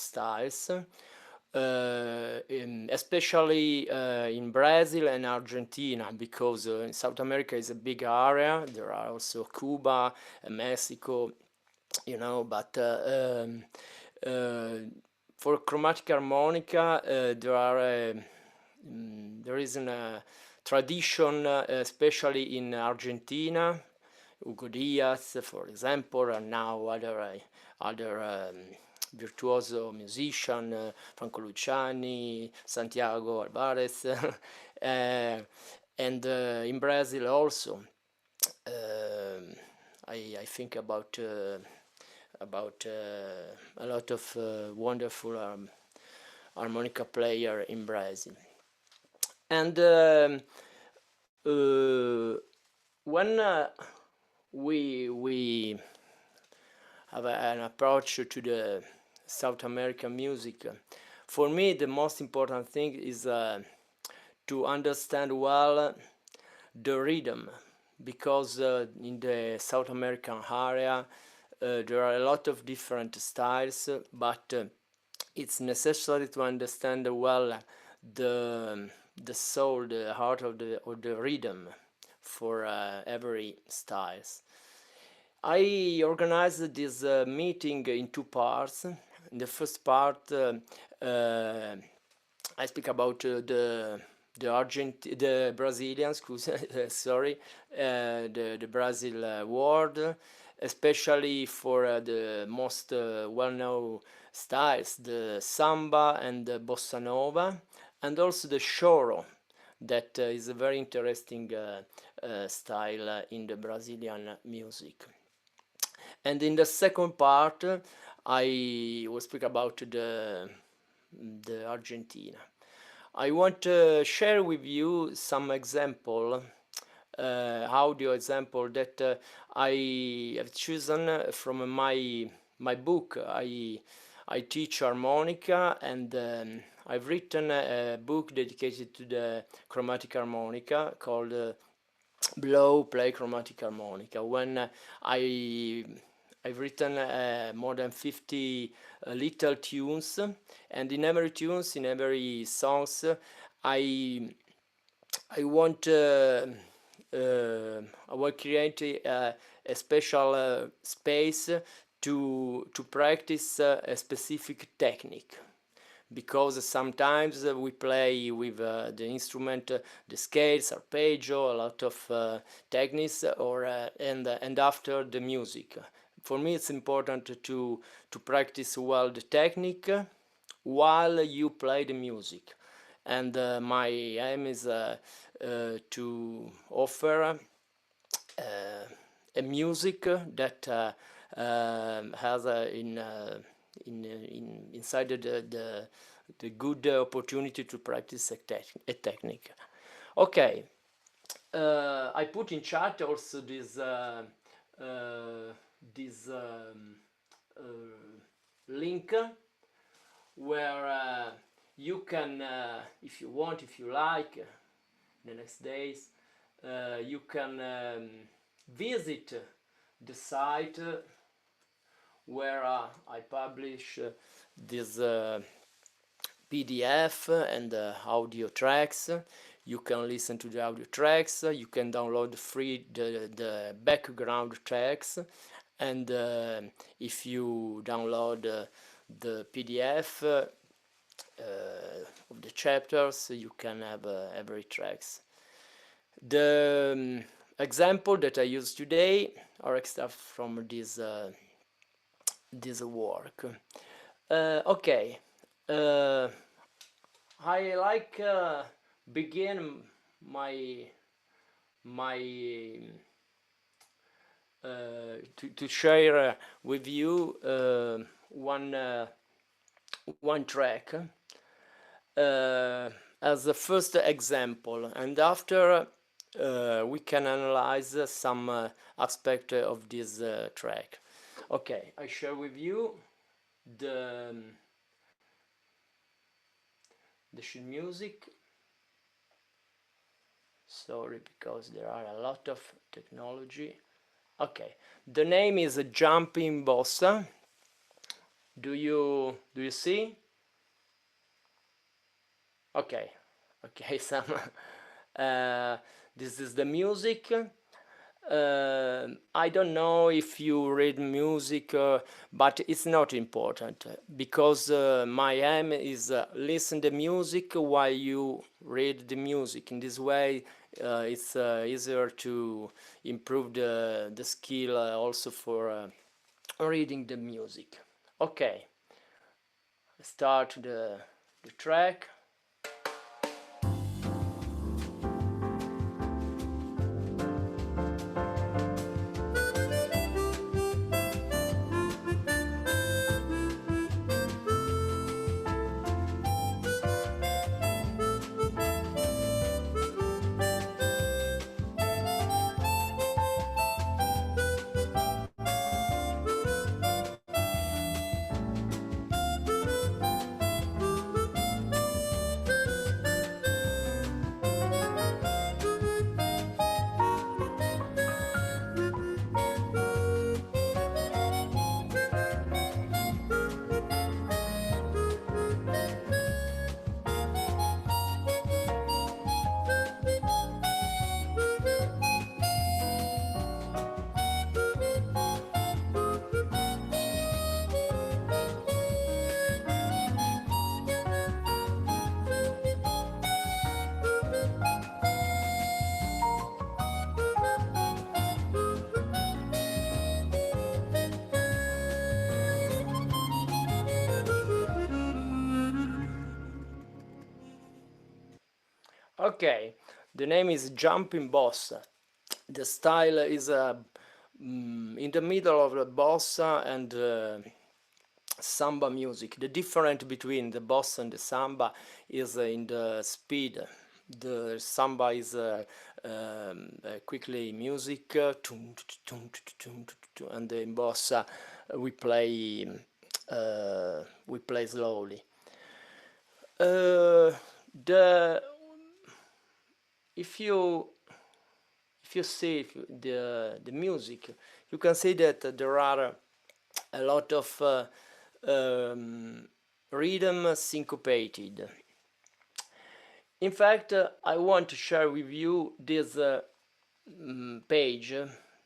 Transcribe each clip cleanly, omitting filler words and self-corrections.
styles, especially in Brazil and Argentina, because in South America is a big area. There are also Cuba and Mexico, you know, but for chromatic harmonica there is a tradition, especially in Argentina. Hugo Diaz, for example, and now other virtuoso musician, Franco Luciani, Santiago Alvarez, and in Brazil also. I think about a lot of wonderful harmonica player in Brazil. And when we have an approach to the South American music, for me the most important thing is to understand well the rhythm, because in the South American area there are a lot of different styles, but it's necessary to understand well the soul, the heart of the rhythm for every styles. I organized this meeting in two parts. In the first part, I speak about the Brazilians, sorry, the Brazil world, especially for the most well-known styles, the samba and the bossa nova, and also the choro, that is a very interesting style in the Brazilian music. And in the second part, I will speak about the Argentina. I want to share with you some example, audio example that I have chosen from my book. I teach harmonica, and I've written a book dedicated to the chromatic harmonica called Blow, Play Chromatic Harmonica. When I've written more than 50 little tunes, and in every tunes, in every songs, I want create a special space to practice a specific technique, because sometimes we play with the instrument, the scales, arpeggio, a lot of techniques, or and after the music. For me, it's important to practice well the technique while you play the music, and my aim is to offer a music that has inside the good opportunity to practice a technique. Okay, I put in chat also this link where you can, if you want, if you like, the next days, you can visit the site where I publish this PDF and audio tracks. You can listen to the audio tracks, you can download free the background tracks, and if you download the PDF of the chapters, you can have every tracks. The example that I use today are extra from this work. Okay, I like begin my to share with you one track as the first example, and after we can analyze some aspect of this track. Okay, I share with you the sheet music. Sorry, because there are a lot of technology. Okay, the name is Jumping Bossa. Do you see? Okay, okay, Sam. This is the music. I don't know if you read music, but it's not important because my aim is listen the music while you read the music. In this way, it's easier to improve the skill also for reading the music. Okay, start the track. Okay, the name is Jumping Bossa. The style is in the middle of the bossa and samba music. The difference between the bossa and the samba is in the speed. The samba is quickly music, and in bossa we play slowly. The if you see the music, you can see that there are a lot of rhythm syncopated. In fact, I want to share with you this page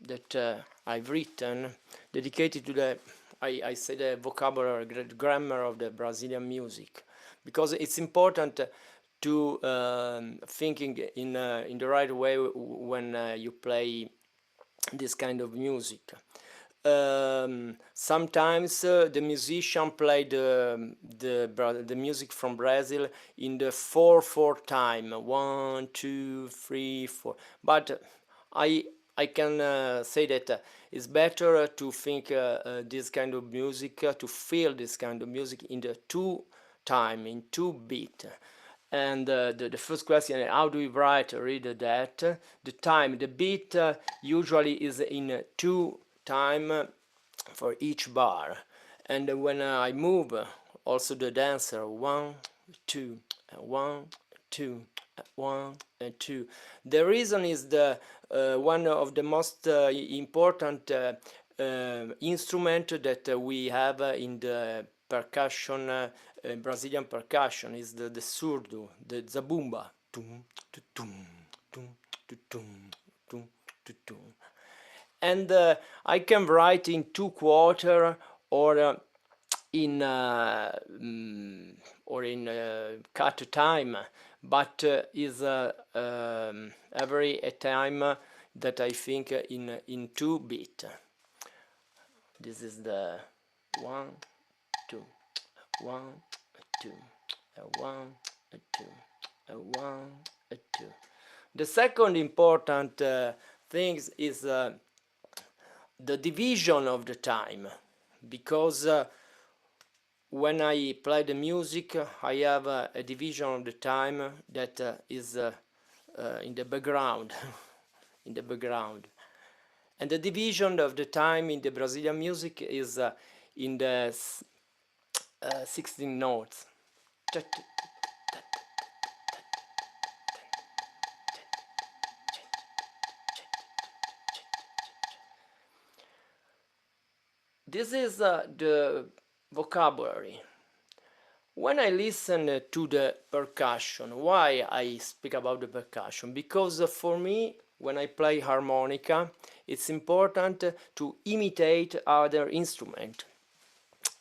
that I've written dedicated to the I say the vocabulary grammar of the Brazilian music, because it's important to thinking in the right way when you play this kind of music. Sometimes the musician played the music from Brazil in the 4/4 time, 1 2 3 4, but I can say that it's better to think this kind of music, to feel this kind of music in the 2 time, in 2 beat. And the first question, how do we read that? The time, the beat usually is in 2 time for each bar. And when I move, also the dancer, 1 2 1 2 1 and 2. The reason is the one of the most important instrument that we have in the percussion, Brazilian percussion, is the surdo, the zabumba. And I can write in 2/4 or in cut time, but is every time that I think in 2 beat. This is the 1 2 1 2 1 2 1 2. The second important thing is the division of the time, because when I play the music I have a division of the time that is in the background in the background, and the division of the time in the Brazilian music is in the 16 notes. This is the vocabulary. When I listen to the percussion, why I speak about the percussion? Because for me, when I play harmonica, it's important to imitate other instruments.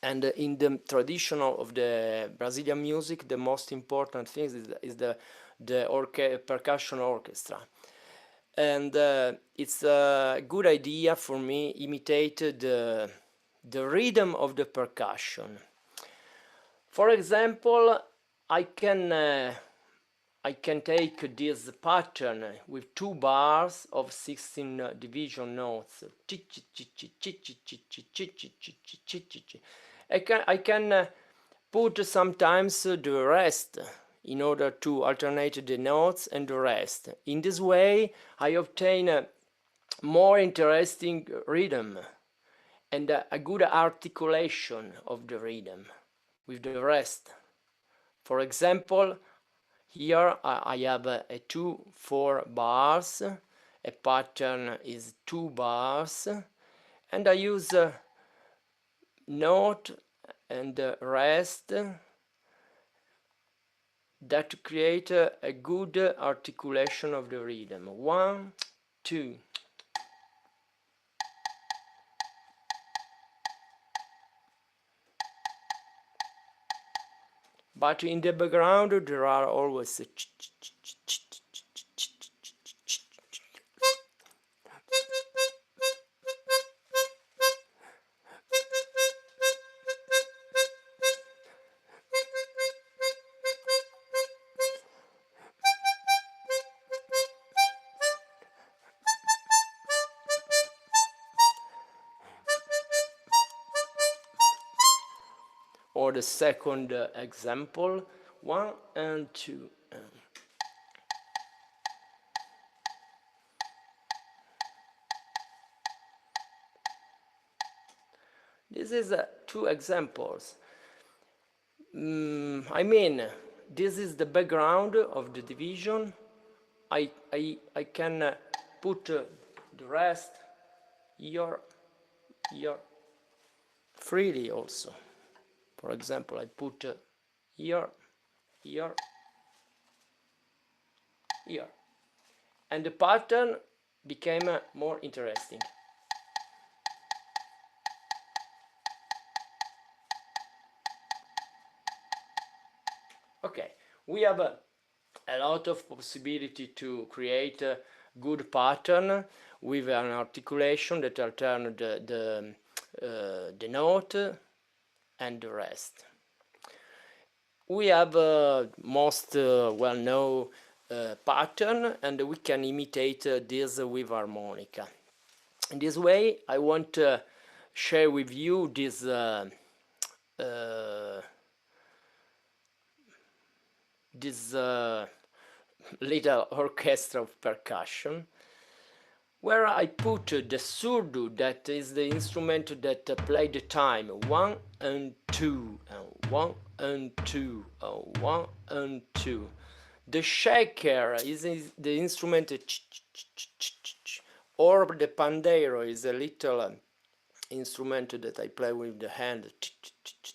And in the traditional of the Brazilian music, the most important thing is the percussion orchestra. And it's a good idea for me imitate the rhythm of the percussion. For example, I can take this pattern with 2 bars of 16 division notes. I can put sometimes the rest in order to alternate the notes and the rest. In this way, I obtain a more interesting rhythm and a good articulation of the rhythm with the rest. For example, here I have a 2-4 bars, a pattern is 2 bars, and I use note and rest that create a good articulation of the rhythm. 1, 2. But in the background there are always or the second example, 1 and 2. This is 2 examples. I mean, this is the background of the division. I can put the rest here freely also. For example, I put here, here, here. And the pattern became more interesting. Okay, we have a lot of possibility to create a good pattern with an articulation that altern the note and the rest. We have most well-known pattern, and we can imitate this with harmonica. In this way, I want to share with you this little orchestra of percussion, where I put the surdo, that is the instrument that play the time, 1 and 2, and 1 and 2, and 1 and 2. The shaker is the instrument, or the pandero is a little instrument that I play with the hand,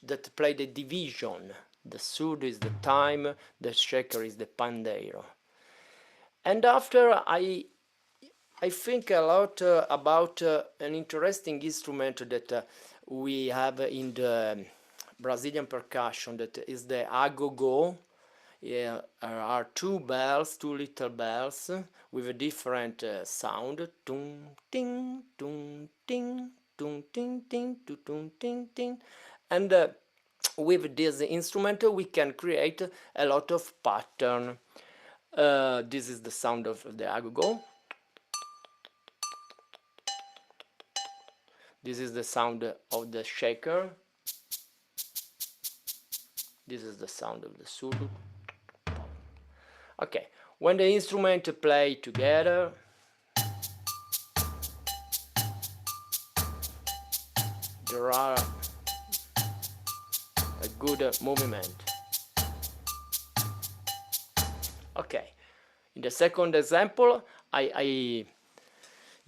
that play the division. The surdo is the time, the shaker is the pandero. And after I think a lot about an interesting instrument that we have in the Brazilian percussion, that is the agogo. There are 2 bells, 2 little bells with a different sound. Tung, ting, tung, ting, tung, ting, ting, tung, ting, ting. And with this instrument we can create a lot of pattern. This is the sound of the agogo. This is the sound of the shaker. This is the sound of the surdo. Okay, when the instruments play together, there are a good movement. Okay, in the second example, I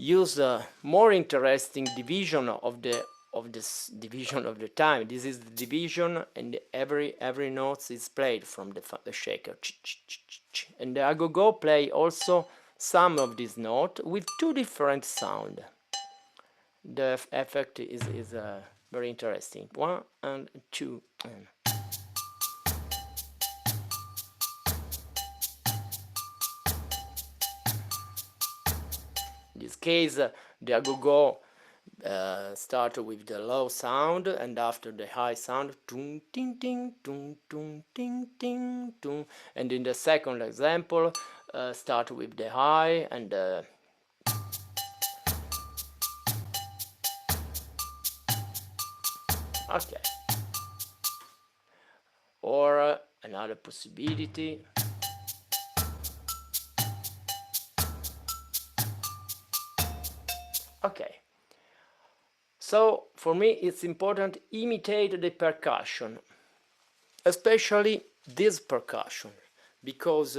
use a more interesting division of the of this division of the time. This is the division, and every note is played from the shaker. And the agogo play also some of these notes with two different sound. The effect is very interesting. 1 and 2. In this case, the agogo start with the low sound, and after the high sound, tung, ting, ting, tung, tung, ting, ting, tung. And in the second example, start with the high and okay. Or another possibility. Okay. So for me it's important imitate the percussion, especially this percussion, because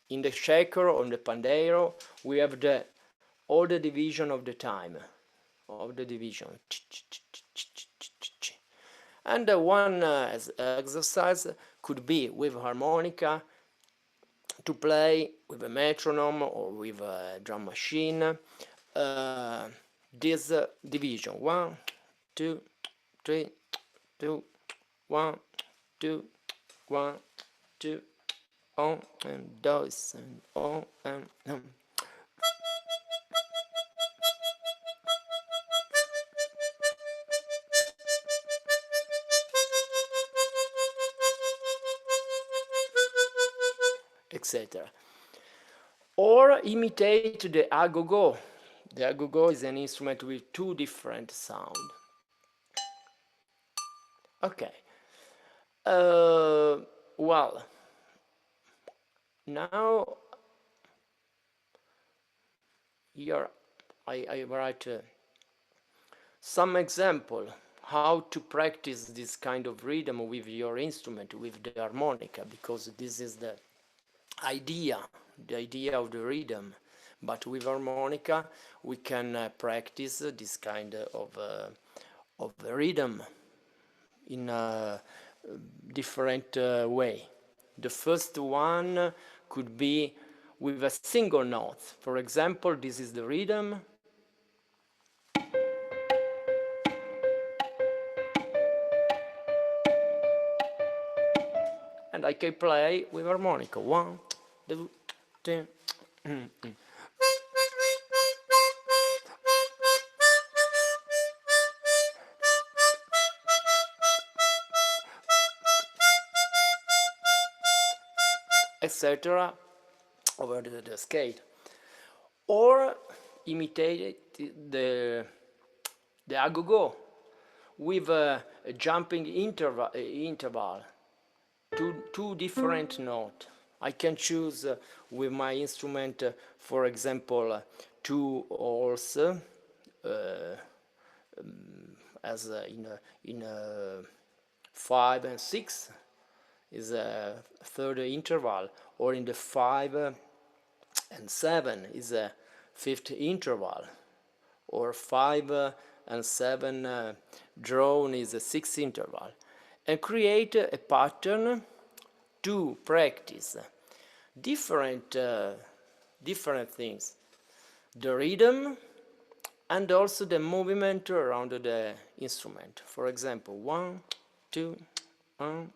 in the shaker or the pandero we have all the division of the time, of the division. And one exercise could be with harmonica to play with a metronome or with a drum machine this division 1 2 3 2 1 2 1 2 on and dos and on and etc. Or imitate the agogo. The agogo is an instrument with two different sounds. Okay. Well, now here I write some example how to practice this kind of rhythm with your instrument, with the harmonica, because this is the idea of the rhythm. But with harmonica we can practice this kind of rhythm in a different way. The first one could be with a single note. For example, this is the rhythm. And I can play with harmonica. 1, 2, 3. Etc. over the scale. Or imitate the agogo with a jumping interval, two different notes. I can choose with my instrument, for example, 2 holes as in 5 and 6 is a third interval, or in the 5 and 7 is a fifth interval, or 5 and 7 drone is a sixth interval, and create a pattern to practice different things, the rhythm and also the movement around the instrument. For example, 1, 2, 1.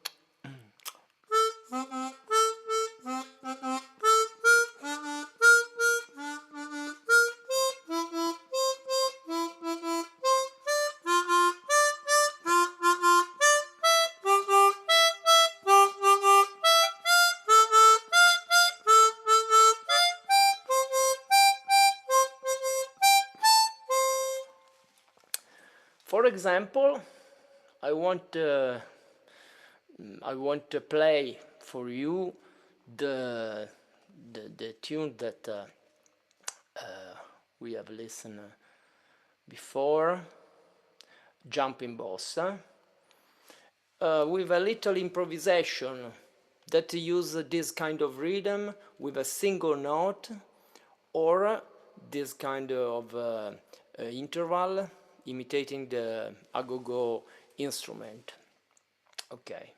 For example, I want to play for you the tune that we have listened before, Jumping Bossa, with a little improvisation that use this kind of rhythm with a single note, or this kind of interval imitating the agogo instrument. Okay.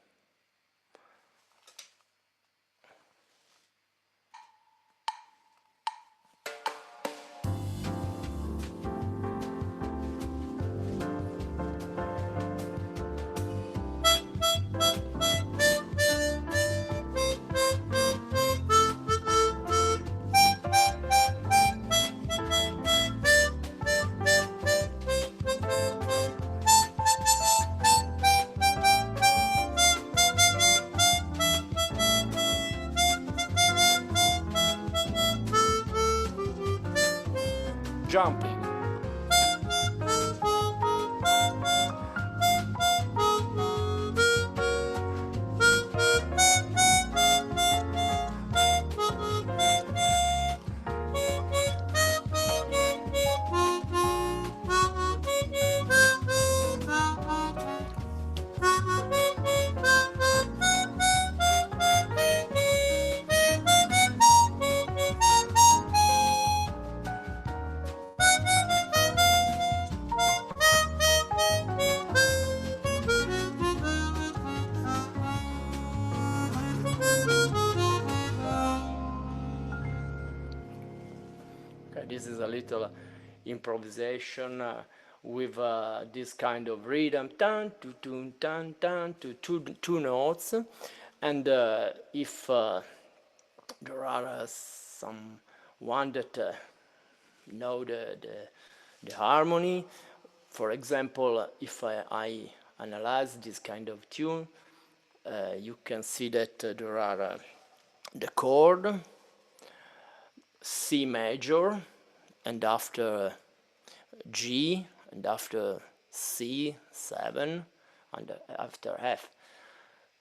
Jumping. Okay, this is a little improvisation with this kind of rhythm, tan to tune, tan to two notes, and if there are some one that know the harmony, for example, if I analyze this kind of tune, you can see that there are the chord C major, and after G, and after C, 7, and after F.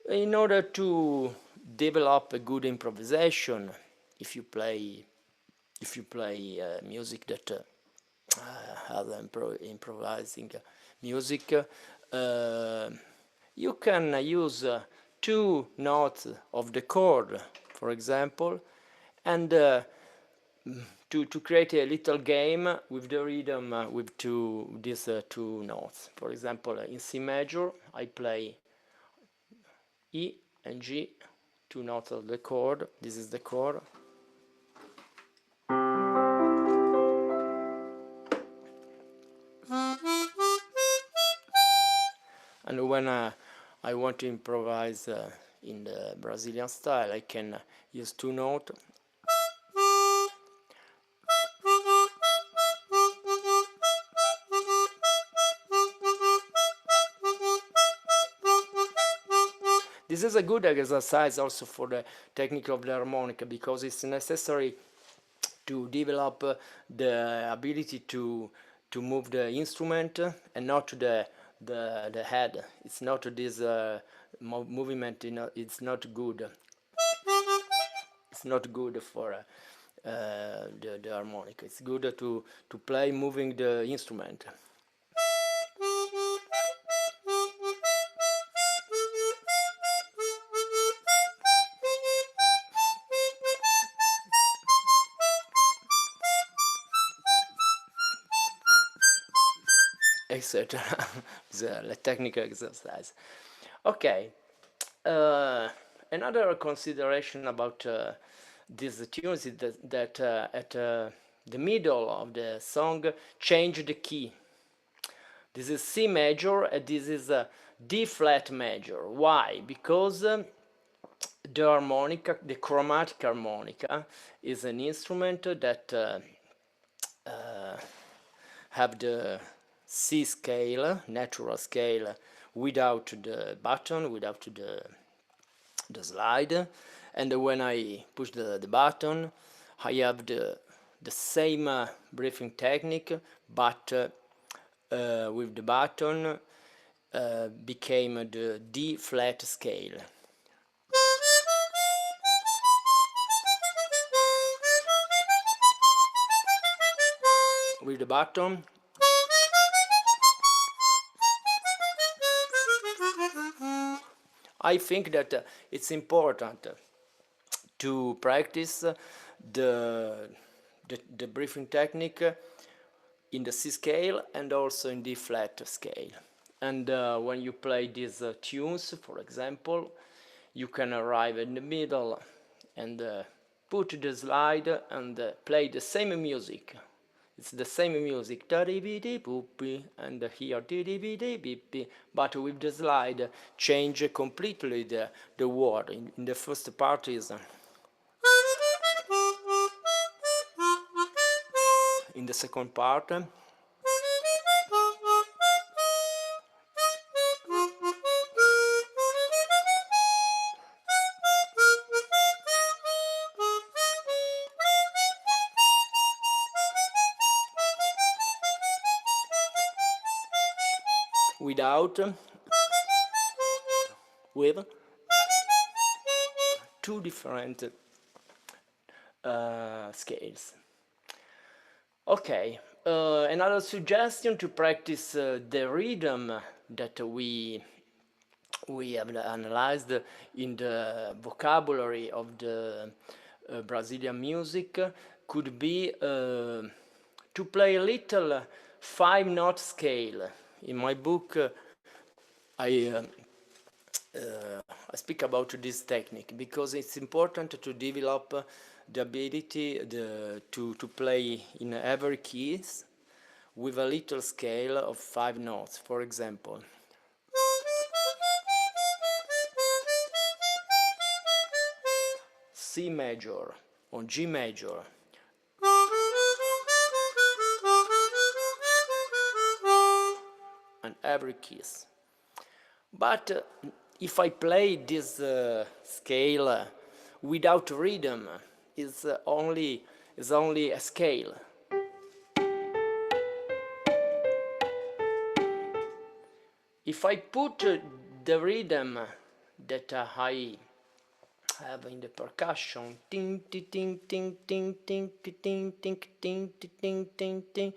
In order to develop a good improvisation, if you play music that has improvising music, you can use two notes of the chord, for example, and to create a little game with the rhythm with these two notes. For example, in C major, I play E and G, two notes of the chord. This is the chord. And when I want to improvise in the Brazilian style, I can use two notes. This is a good exercise also for the technique of the harmonica, because it's necessary to develop the ability to move the instrument and not the head. It's not this movement, it's not good. It's not good for the harmonica. It's good to play moving the instrument. Etc. the technical exercise. Okay. Another consideration about these tunes is that at the middle of the song, change the key. This is C major and this is D flat major. Why? Because the harmonica, the chromatic harmonica, is an instrument that have the C scale, natural scale, without the button, without the slide, and when I push the button, I have the same breathing technique, but with the button became the D flat scale. With the button, I think that it's important to practice the breathing technique in the C scale and also in D flat scale. And when you play these tunes, for example, you can arrive in the middle and put the slide and play the same music. It's the same music, and here, but with the slide change completely the word. In the first part is in the second part without, with two different scales. Okay, another suggestion to practice the rhythm that we have analyzed in the vocabulary of the Brazilian music could be to play a little 5-note scale. In my book, I speak about this technique because it's important to develop the ability to play in every keys with a little scale of 5 notes. For example, C major or G major, and every keys. But if I play this scale without rhythm, it's only a scale. If I put the rhythm that I have in the percussion, ting ting ting ting ting ting ting ting ting ting ting ting,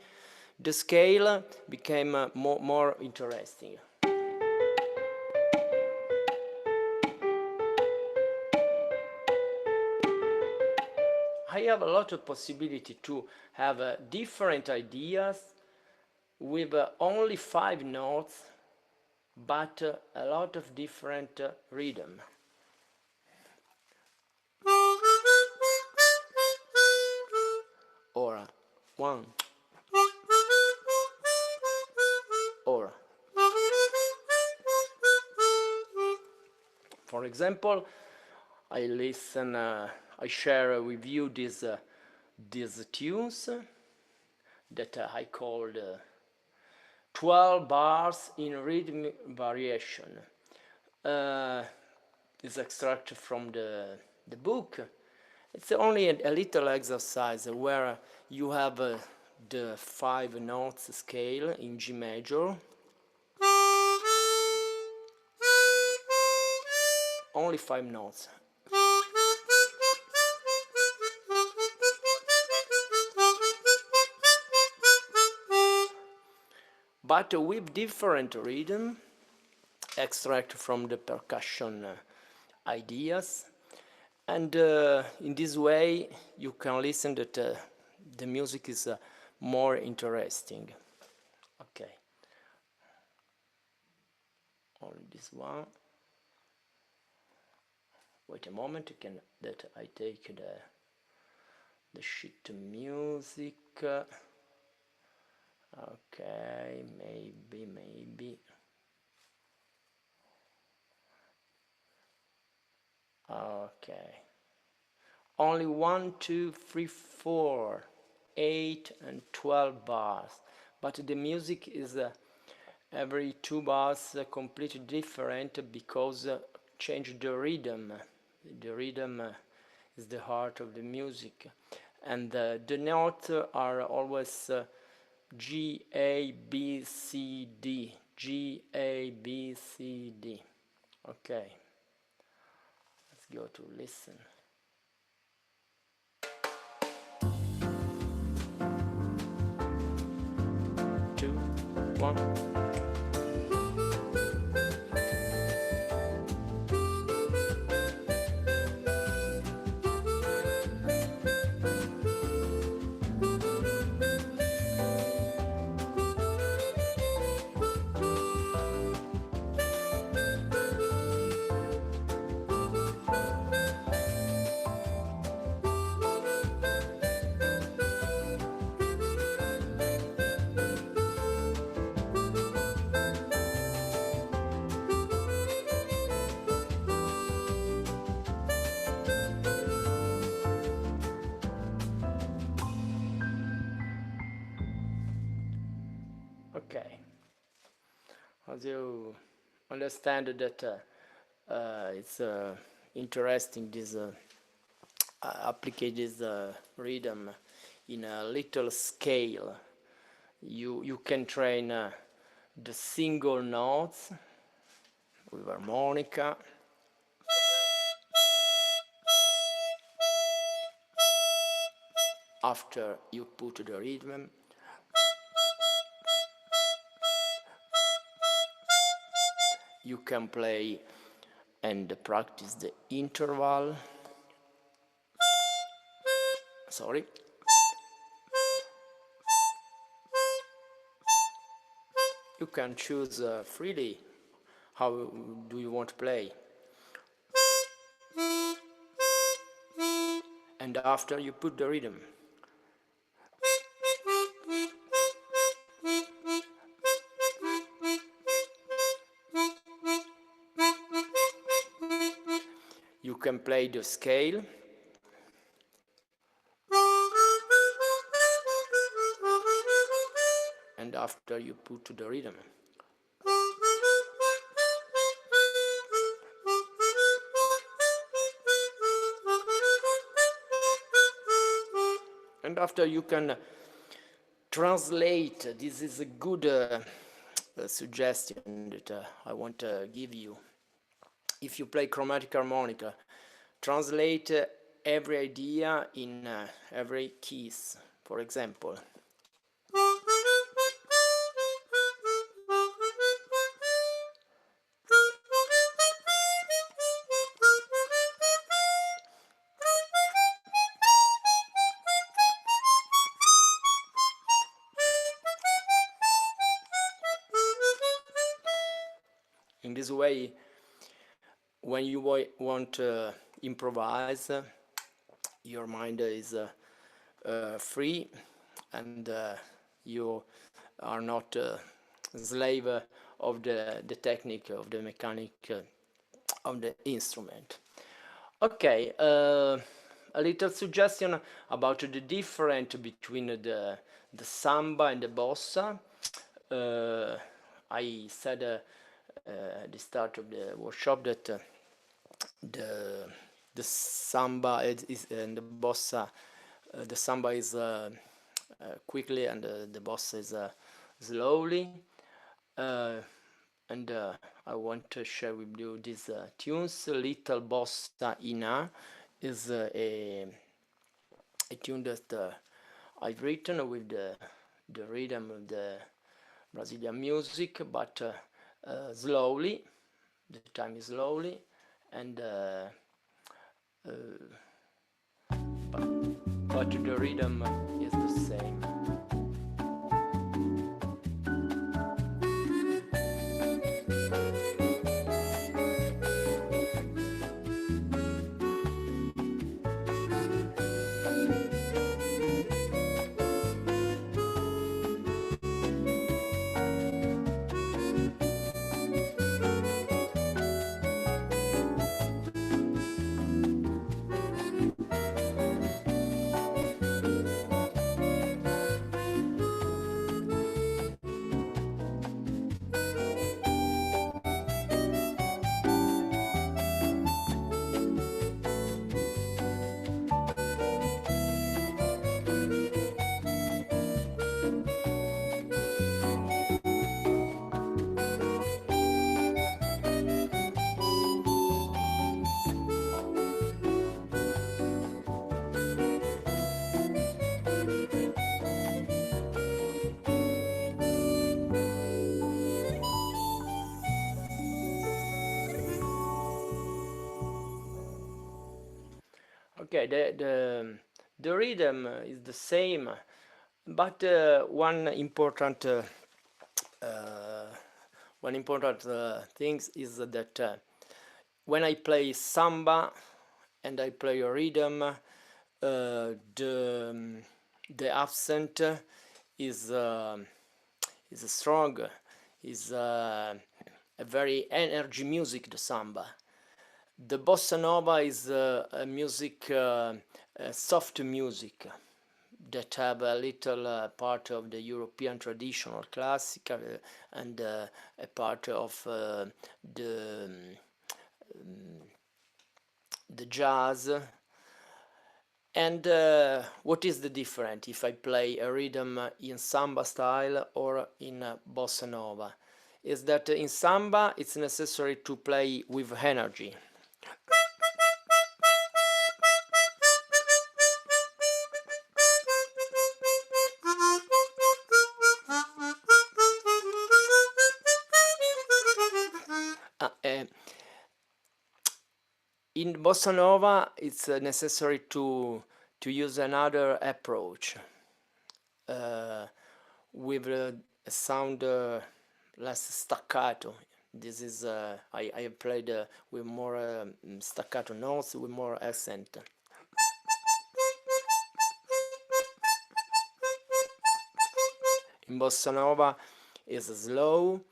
the scale became more interesting. I have a lot of possibility to have different ideas with only 5 notes, but a lot of different rhythm. Or one, or for example, I share with you these tunes that I called 12 bars in rhythm variation. It's extracted from the book. It's only a little exercise where you have the 5 notes scale in G major. Only 5 notes. But with different rhythm, extract from the percussion ideas, and in this way you can listen that the music is more interesting. Okay, only this one. Wait a moment, I take the sheet music. Okay, maybe. Okay. Only 1, 2, 3, 4, 8, and 12 bars. But the music is every 2 bars completely different because change the rhythm. The rhythm is the heart of the music. And the notes are always G, A, B, C, D. G, A, B, C, D. Okay. Let's go to listen. 2, 1. Okay, as you understand that it's interesting this apply this rhythm in a little scale. You can train the single notes with harmonica. After you put the rhythm, you can play and practice the interval. Sorry. You can choose freely how do you want to play. And after you put the rhythm. You can play the scale. And after you put the rhythm. And after you can translate. This is a good suggestion that I want to give you. If you play chromatic harmonica, translate every idea in every keys. For example, in this way, when you want to improvise, your mind is free, and you are not a slave of the technique, of the mechanic of the instrument. Okay, a little suggestion about the difference between the samba and the bossa. I said at the start of the workshop that the samba is and the bossa, the samba is quickly and the bossa is slowly. And I want to share with you these tunes. Little Bossa in A is a tune that I've written with the rhythm of the Brazilian music, but slowly. The time is slowly, and but the rhythm is the same. Okay, the rhythm is the same, but one important thing is that when I play samba and I play a rhythm, the accent is strong, is a very energy music, the samba. The bossa nova is a music, soft music that have a little part of the European traditional classical and a part of the jazz. And what is the difference if I play a rhythm in samba style or in bossa nova? Is that in samba it's necessary to play with energy. In bossa nova it's necessary to use another approach with a sound less staccato. This is I have played with more staccato notes, with more accent. In bossa nova is slow.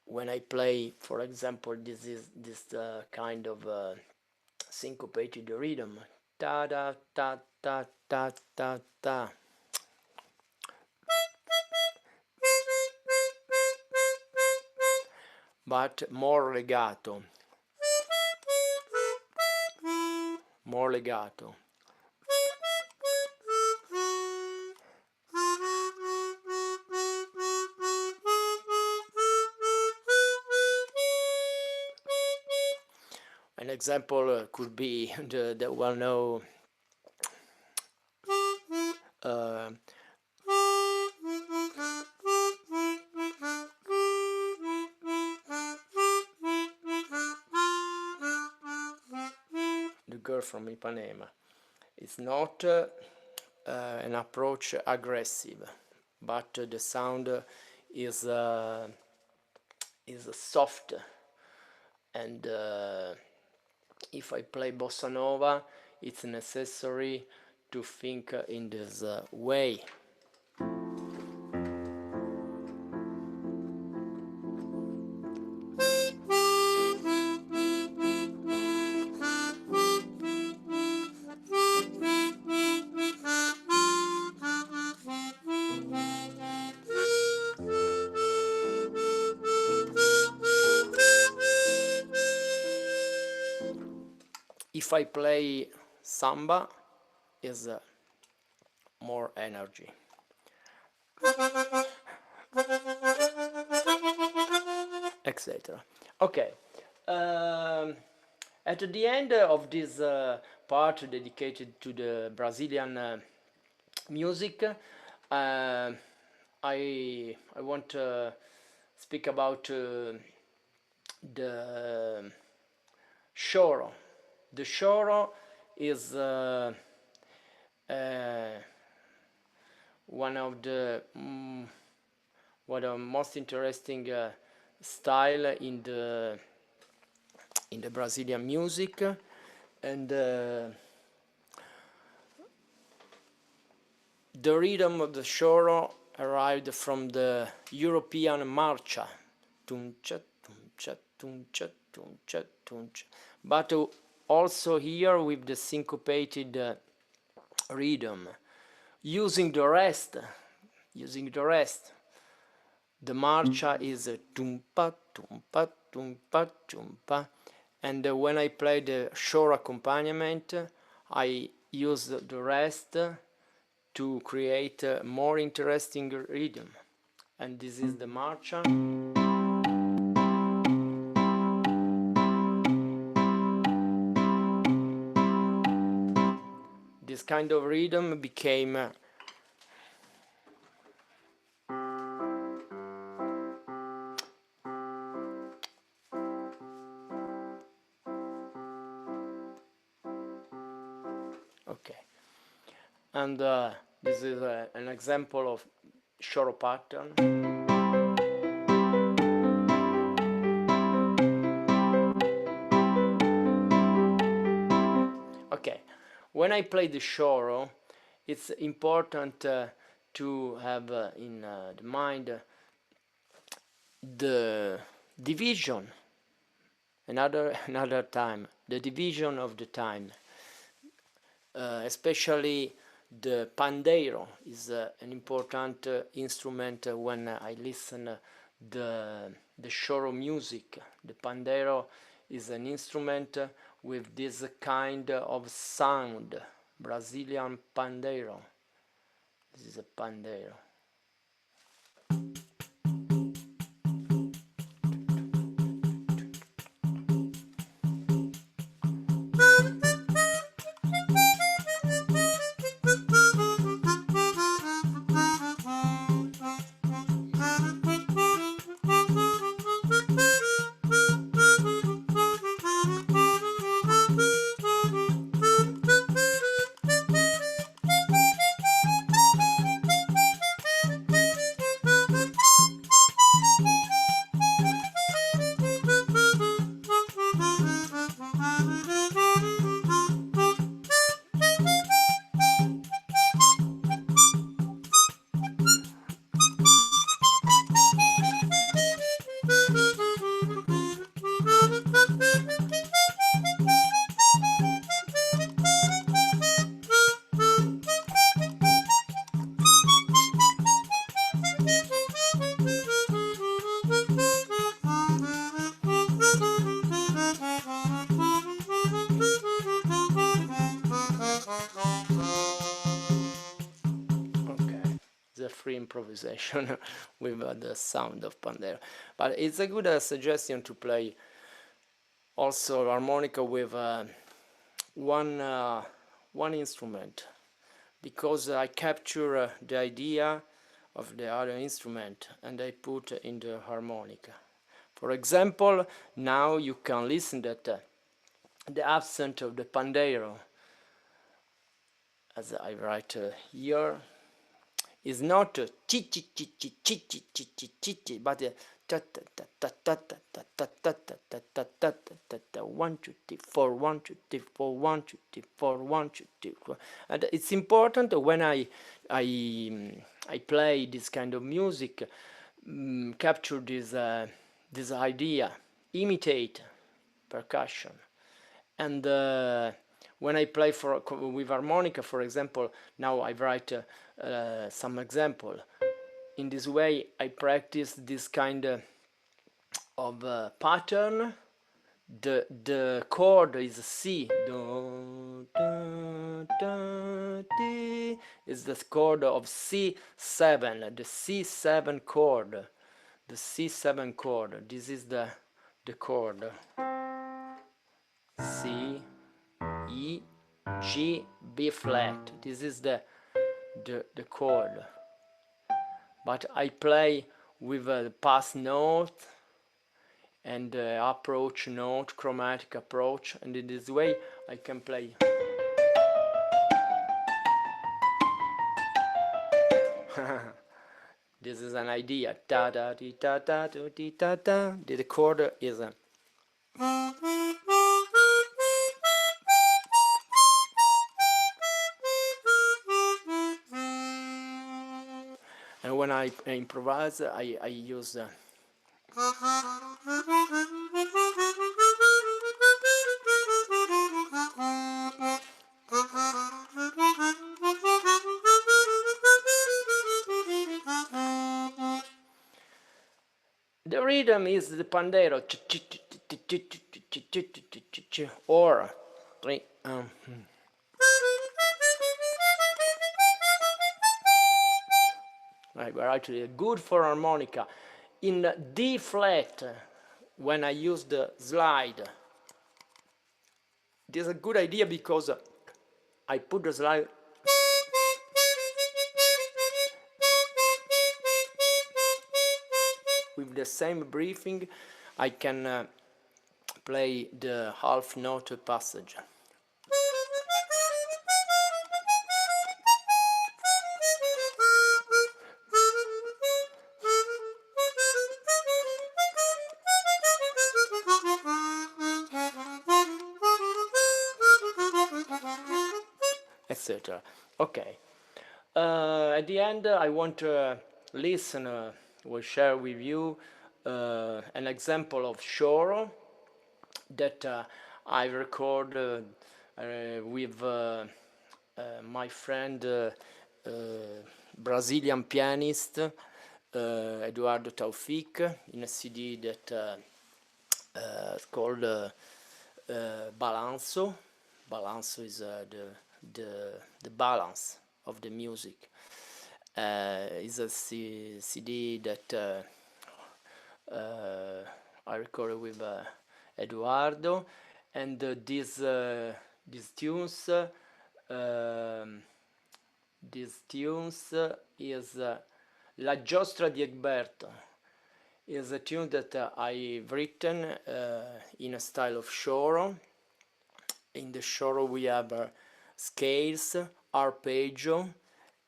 When I play, for example, this kind of syncopated rhythm, ta da ta ta ta ta ta. But more legato. More legato. An example could be the well-known The Girl from Ipanema. It's not an approach aggressive, but the sound is soft, and if I play bossa nova, it's necessary to think in this way. If I play samba, is more energy. Etc. Okay. At the end of this part dedicated to the Brazilian music, I want to speak about the choro. The choro is one of the most interesting style in the Brazilian music, and the rhythm of the choro arrived from the European marcha, tuncha tuncha tuncha tuncha tuncha, but also here with the syncopated rhythm, using the rest. The marcha is tumpa tumpa tumpa tumpa, and when I play the choro accompaniment, I use the rest to create a more interesting rhythm. And this is the marcha. This kind of rhythm became okay. And this is an example of choro pattern. Okay, when I play the choro, it's important to have in the mind the division, another time, the division of the time, especially the pandeiro is an important instrument when I listen the choro music. The pandeiro is an instrument with this kind of sound, Brazilian pandeiro. This is a pandeiro. The free improvisation with the sound of pandero, but it's a good suggestion to play also harmonica with one instrument, because I capture the idea of the other instrument and I put in the harmonica. For example, now you can listen that the accent of the pandero, as I write here, is not chi chi chi chi chi chi chi chi chi chi, but ta ta ta ta ta ta ta ta ta ta ta ta ta ta 1 2 3 4 1 2 3 4 1 2 3 4 1 2 3 4. And it's important when I play this kind of music, capture this idea, imitate percussion, and when I play with harmonica, for example, now I write some example. In this way, I practice this kind of pattern. The chord is C. Do, da, da, di, is the chord of C7, the C7 chord. The C7 chord. This is the chord. C, E, G, B flat. This is the chord. But I play with a pass note and approach note, chromatic approach, and in this way I can play. This is an idea. Da da di da da di da da. The chord is a. And when I improvise, I use the rhythm is the pandero, or right, but actually good for harmonica. In D flat, when I use the slide, this is a good idea because I put the slide with the same breathing. I can play the half note passage. etc. Okay. At the end, I want to listen, will share with you an example of choro that I record with my friend, Brazilian pianist Eduardo Taufik, in a CD that it's called Balanço. Balanço is the balance of the music. It's a CD that I recorded with Eduardo, and these tunes is La Giostra di Egberto. Is a tune that I've written in a style of choro. In the choro we have scales, arpeggio,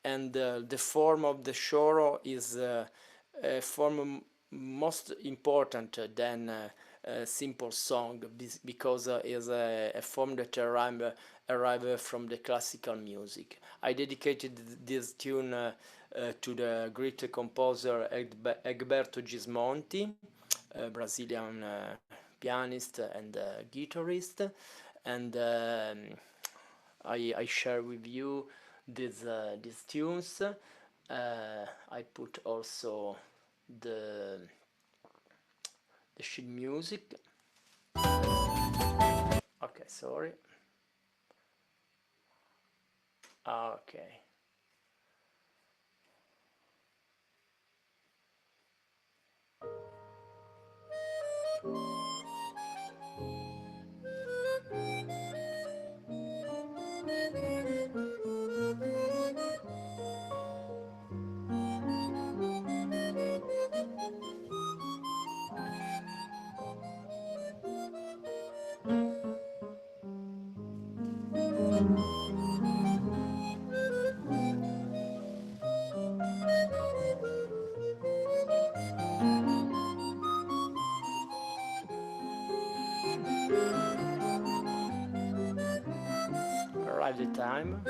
and the form of the choro is a form most important than a simple song, because is a form that arrive from the classical music. I dedicated this tune to the great composer Egberto Gismonti, a Brazilian pianist and guitarist, and I share with you these tunes. I put also the sheet music. Okay, sorry. Okay. Arrive the time.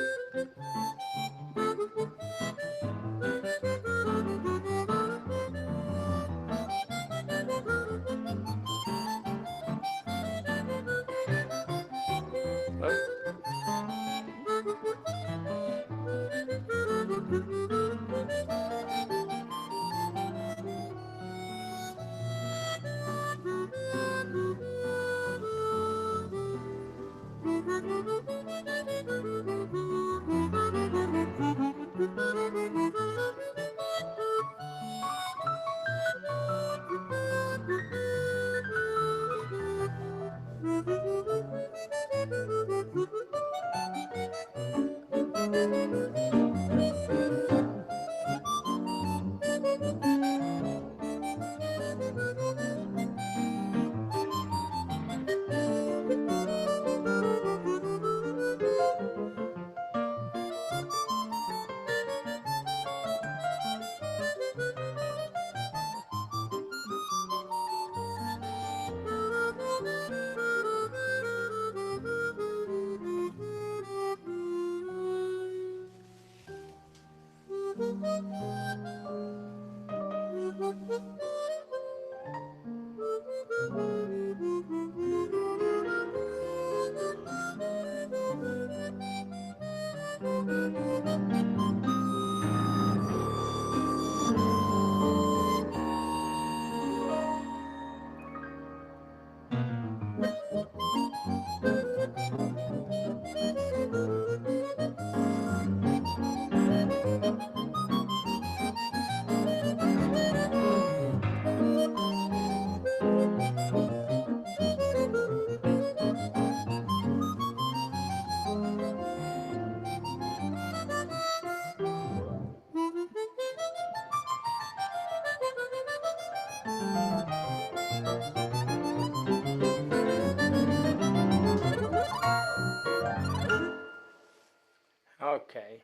Okay.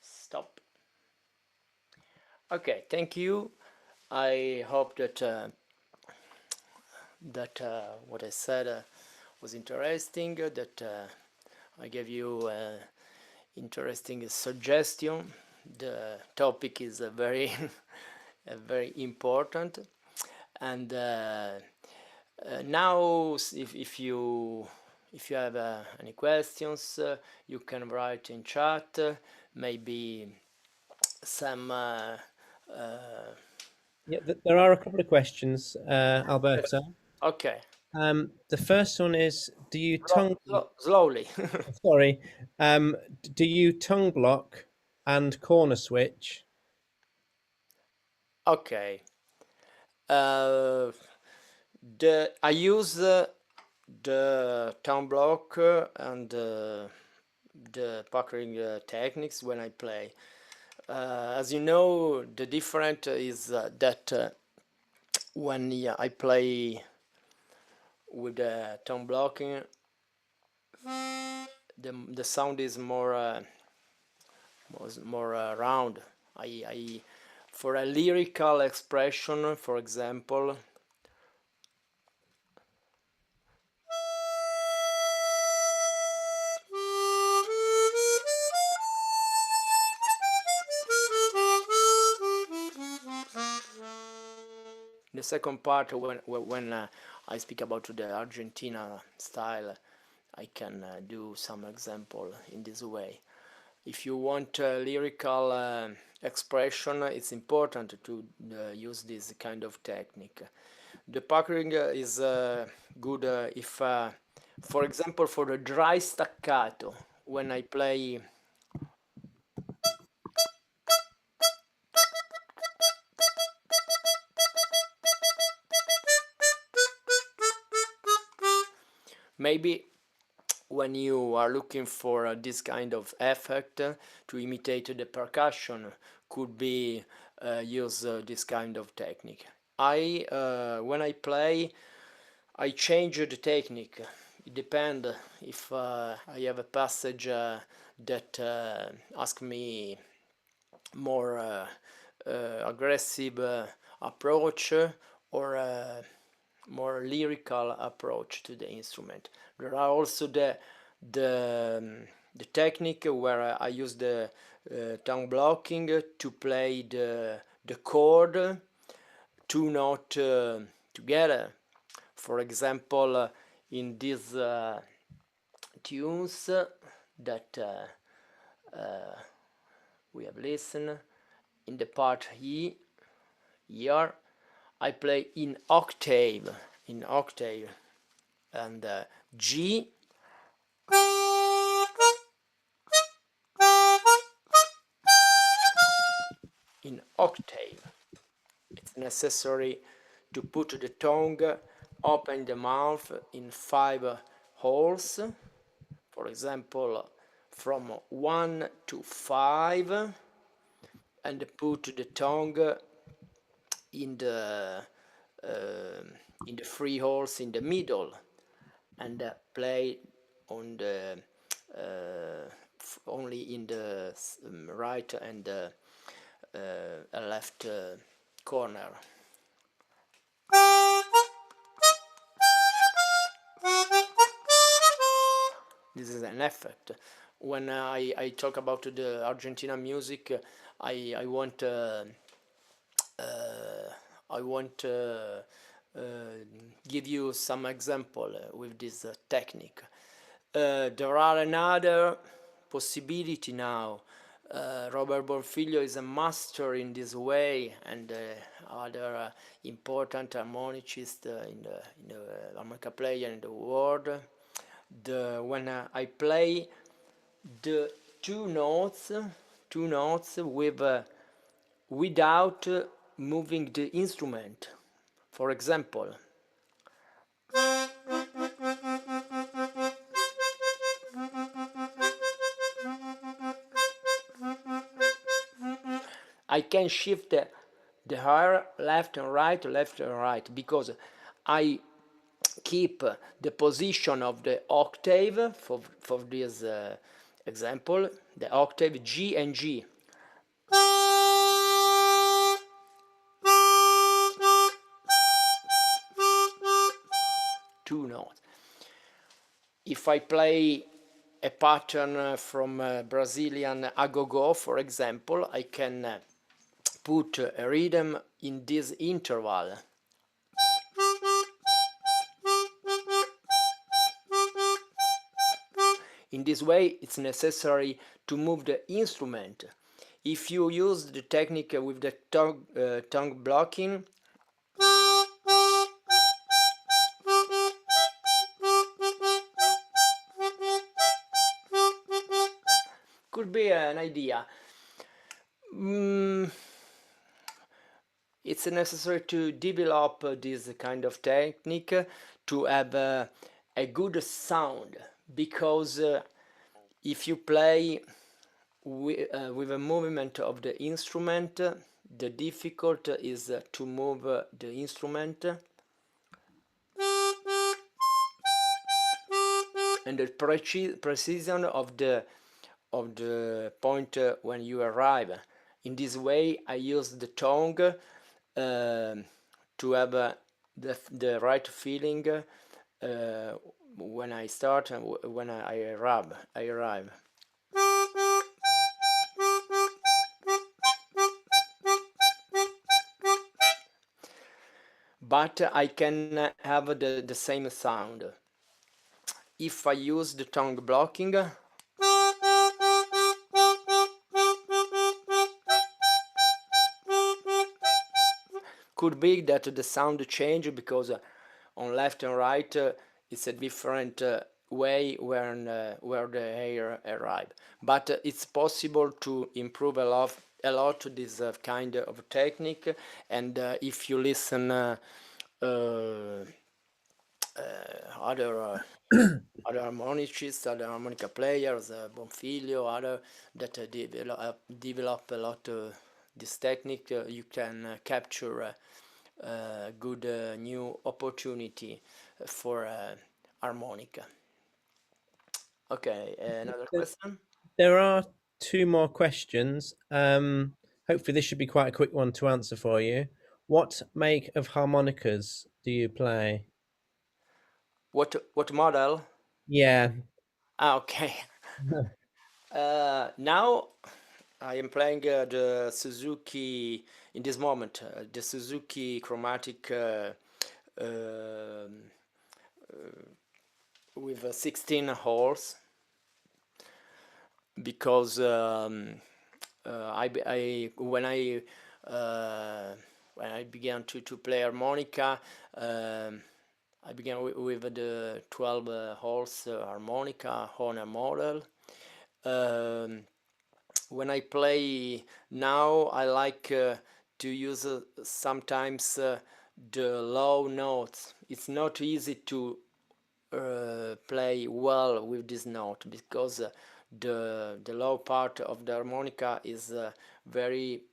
Stop. Okay, thank you. I hope that what I said was interesting, that I gave you interesting suggestion. The topic is very very important, and now if you have any questions, you can write in chat. Maybe some Yeah, there are a couple of questions, Alberto. okay, The first one is, do you tongue? slowly. Sorry, do you tongue block and corner switch? Okay, I use the town block and the puckering techniques when I play. As you know, the difference is that when I play with the tone blocking, the sound is more round. I for a lyrical expression, for example, the second part, when I speak about the Argentina style, I can do some example in this way. If you want lyrical expression, it's important to use this kind of technique. The puckering is good if, for example, for the dry staccato, when I play maybe when you are looking for this kind of effect to imitate the percussion, could be use this kind of technique. When I play, I change the technique. It depends if I have a passage that ask me more aggressive approach or more lyrical approach to the instrument. There are also the technique where I use the tongue blocking to play the chord two notes together. For example, in these tunes that we have listened, in the part E, here, I play in octave, and G, in octave. It's necessary to put the tongue, open the mouth in 5 holes, for example, from 1 to 5, and put the tongue in the in the 3 holes in the middle, and play on the only in the right and left corner. This is an effect. When I talk about the Argentina music, I want I want give you some example with this technique. There are another possibility now. Robert Bonfiglio is a master in this way, and other important harmonicist in the harmonica player in the world. When I play the two notes with without moving the instrument. For example, I can shift the hair left and right, because I keep the position of the octave for this example, the octave G and G. Two notes. if I play a pattern from Brazilian agogo, for example, I can put a rhythm in this interval. In this way, it's necessary to move the instrument. If you use the technique with the tongue blocking, could be an idea. It's necessary to develop this kind of technique to have a good sound, because if you play with a movement of the instrument, the difficult is to move the instrument, and the precision of the point when you arrive. In this way, I use the tongue to have the right feeling when I start and when I arrive. But I can have the same sound. If I use the tongue blocking, could be that the sound change, because on left and right it's a different way where the air arrive. But it's possible to improve a lot this kind of technique, and if you listen other harmonicists, other harmonica players, Bonfiglio, other that develop a lot this technique, you can capture a good new opportunity for harmonica. Okay, another question? There are two more questions. Hopefully, this should be quite a quick one to answer for you. What make of harmonicas do you play? What model? Yeah. Okay. Now I am playing the Suzuki in this moment, the Suzuki chromatic with 16 holes, because when I began to play harmonica, I began with the 12 holes harmonica Honor model. When I play now, I like to use sometimes the low notes. It's not easy to play well with this note, because the low part of the harmonica is very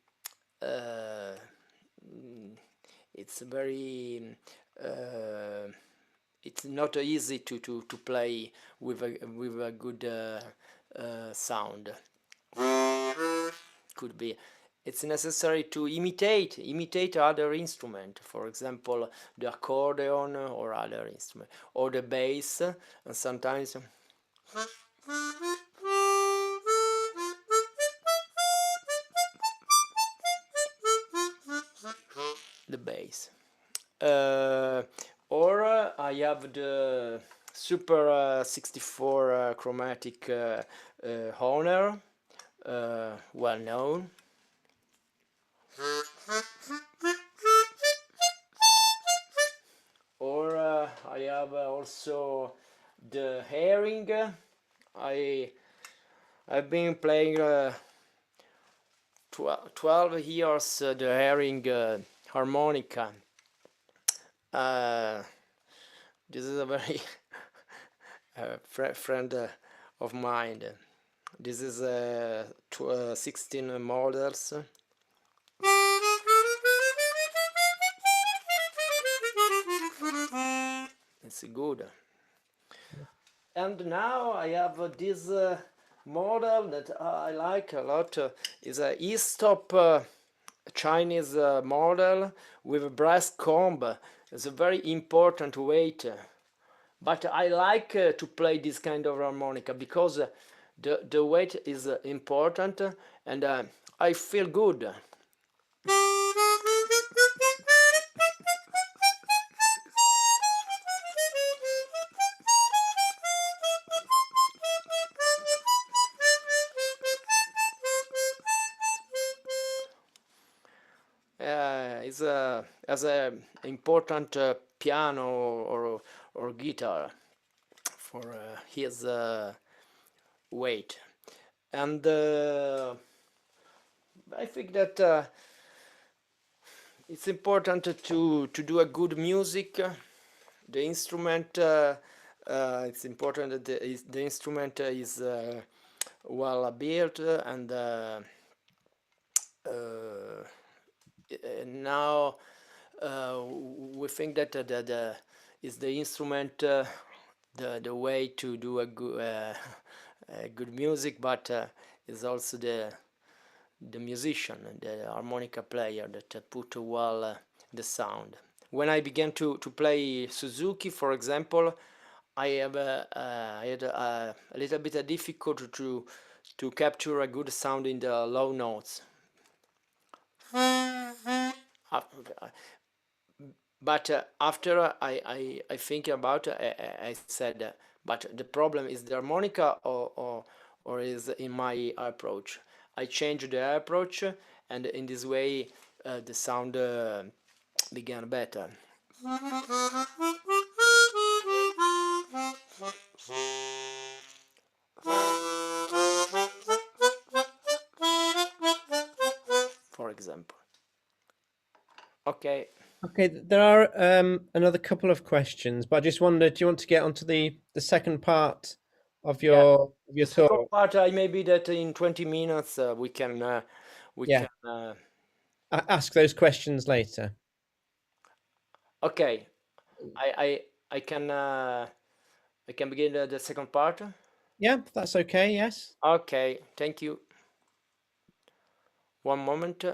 it's very it's not easy to play with a good sound. Could be it's necessary to imitate other instrument, for example the accordion or other instrument, or the bass, and sometimes the bass. Or I have the Super 64 chromatic Honor, well known. Or I have also the Herring. I've been playing 12 years the Herring harmonica. This is a very friend of mine. This is 16 models. It's good. And now I have this model that I like a lot. Is a E-stop Chinese model with a brass comb. It's a very important weight, but I like to play this kind of harmonica because the weight is important, and I feel good. Is as a important piano or guitar for his weight, and I think that it's important to do a good music. The instrument, it's important that the instrument is well built, and now we think that is the instrument the way to do a good music, but is also the musician, the harmonica player that put well the sound. When I began to play Suzuki, for example, I had a little bit of difficult to capture a good sound in the low notes. But after I think about it, I said, but the problem is the harmonica, or is in my approach. I changed the approach, and in this way the sound began better. For example. Okay. Okay, there are another couple of questions, but I just wondered, do you want to get onto the second part of Yeah. your The second talk? part, I maybe that in 20 minutes we can Yeah, ask those questions later. okay. I can begin the second part. Yeah, that's okay. Yes. Okay, thank you. One moment.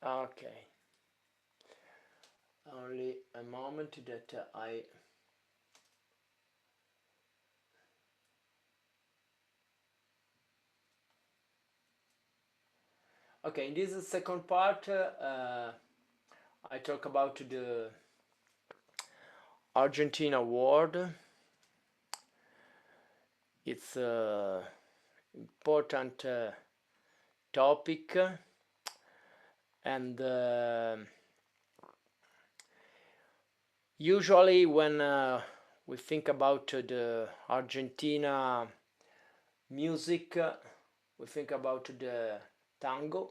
Okay, only a moment that I. Okay, in this second part, I talk about the Argentina award. It's a important topic, and usually when we think about the Argentina music, we think about the tango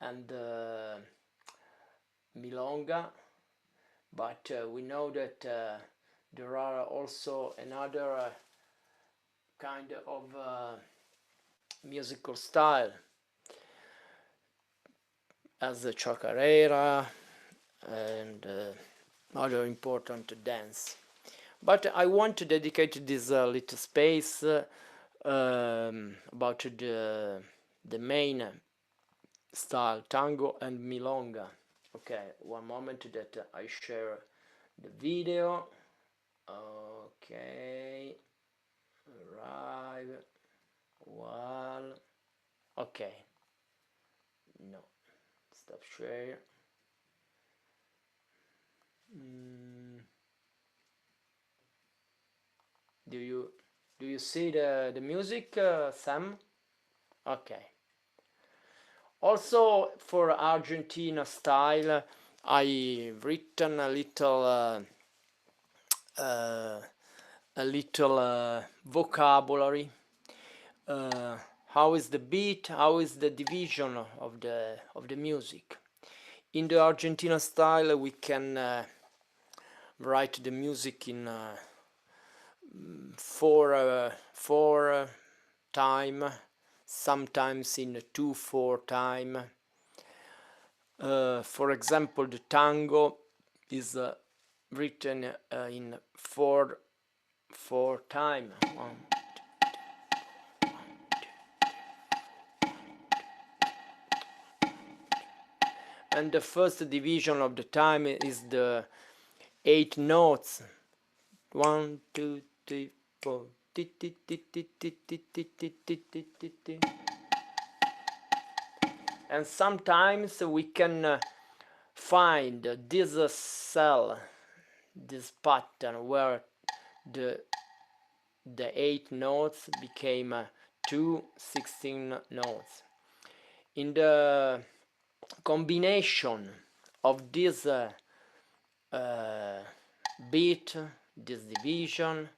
and milonga, but we know that there are also another kind of musical style as the chacarera and other important dance. But I want to dedicate this little space about the main style, tango and milonga. Okay, one moment that I share the video. Okay, right, well, okay, no, stop share. Do you see the music, Sam? Okay. Also for Argentina style, I written a little vocabulary. How is the beat? How is the division of the music? In the Argentina style, we can write the music in four time, sometimes in 2/4 time. For example, the tango is written in 4/4 time. and the first division of the time is the 8 notes. 1, 2, 3, 4. And sometimes we can find this cell, this pattern where the 8 notes became 2 16 notes. In the combination of this beat, this division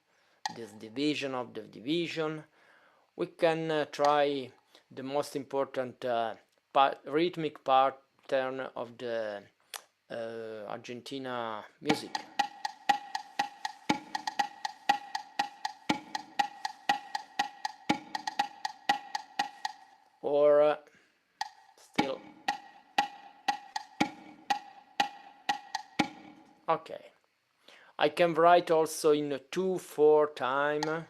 of the division, we can try the most important rhythmic pattern of the Argentina music. Or still. Okay. I can write also in 2/4 time.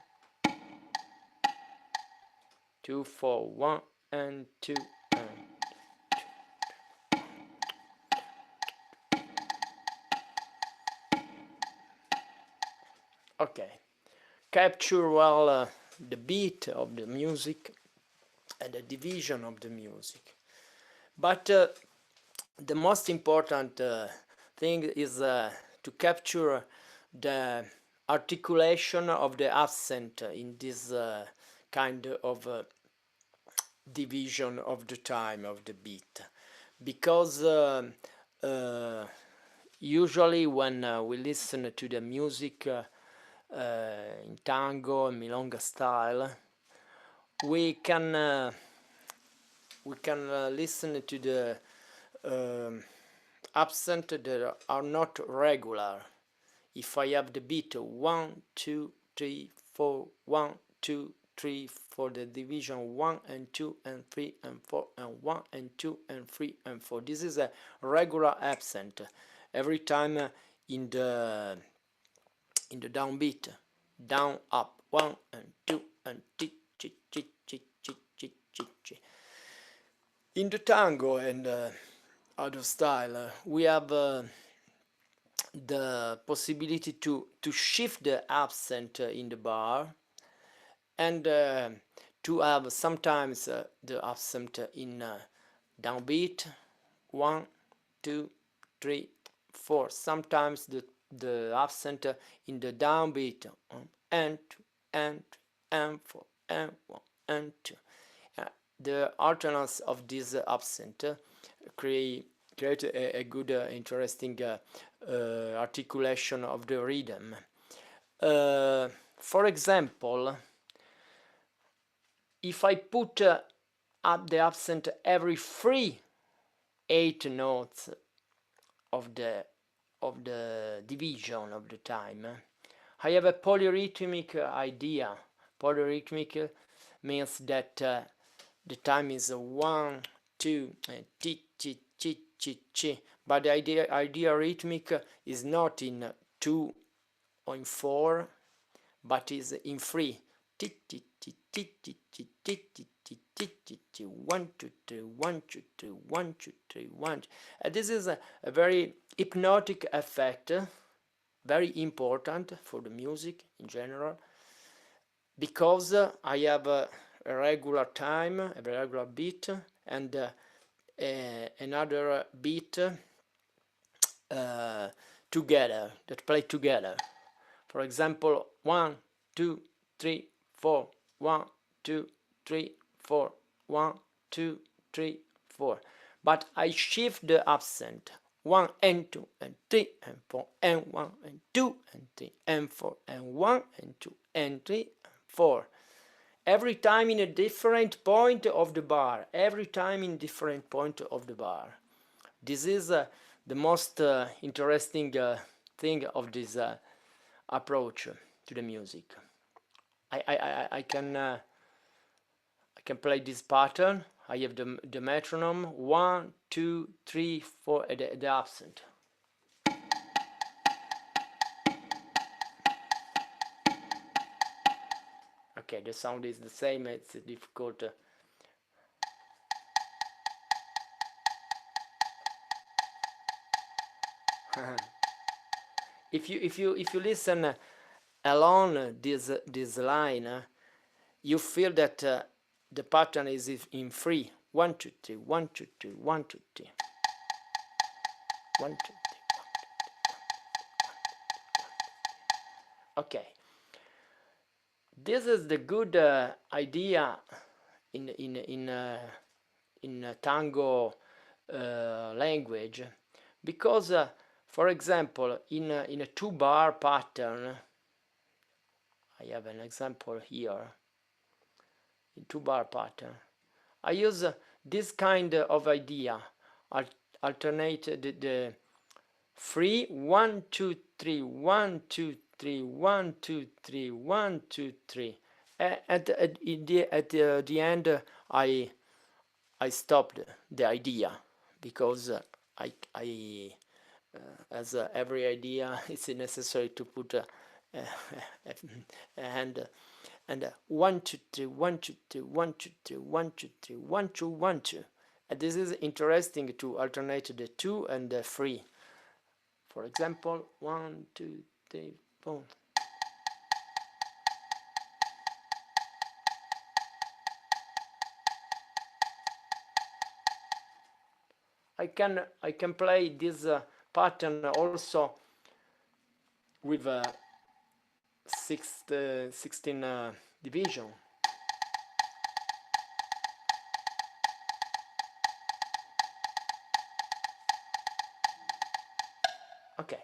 2 4 1 and 2 and 2. Okay. Capture well the beat of the music and the division of the music. But the most important thing is to capture the articulation of the accent in this kind of division of the time of the beat, because usually when we listen to the music in tango and milonga style, we can listen to the accent that are not regular. If I have the beat 1 2 3 4 1 2 3 for the division 1 and 2 and 3 and 4 and 1 and 2 and 3 and 4, this is a regular accent every time in the downbeat, down up 1 and 2 and ti chi chi chi chi chi chi chi. In the tango and other style, we have the possibility to shift the accent in the bar, and to have sometimes the accent in downbeat 1 2 3 4, sometimes the accent in the downbeat and 2 and 3 and 4 and 1 and 2. The alternance of this accent create a good interesting articulation of the rhythm. For example, if I put up the accent every 8 notes of the division of the time, I have a polyrhythmic idea. Polyrhythmic means that the time is 1 2 ti chi chi chi chi, but the idea rhythmic is not in 2 or in 4, but is in 3. 1 2 3 1 2 3 1 2 3 1. And this is a very hypnotic effect, very important for the music in general, because I have a regular time, a regular beat, and another beat together, that play together. For example, 1 2 3 4 1 2 3 4 1 2 3 4, but I shift the accent 1 and 2 and 3 and 4 and 1 and 2 and 3 and 4 and 1 and 2 and 3 and 4, every time in a different point of the bar, every time in different point of the bar. This is the most interesting thing of this approach to the music. I can play this pattern. I have the metronome 1 2 3 4 the accent. Okay, the sound is the same. It's difficult. If you listen along this line, you feel that the pattern is in 3. 1 2 3 1 2 3 1 2 3 1 2 3. Okay, this is the good idea in tango language, because for example in a 2-bar pattern, I have an example here. In 2-bar pattern I use this kind of idea, alternate the 3 1 2 3 1 2 3 1 2 3 1 2 3. At the end I stopped the idea, because as every idea it's necessary to put a hand, and 1 2 3 1 2 3 1 2 3 1 2 3 1 2 1 2. And this is interesting to alternate the 2 and the 3. For example, 1 2 3 4. I can play this pattern also with 16 division. Okay,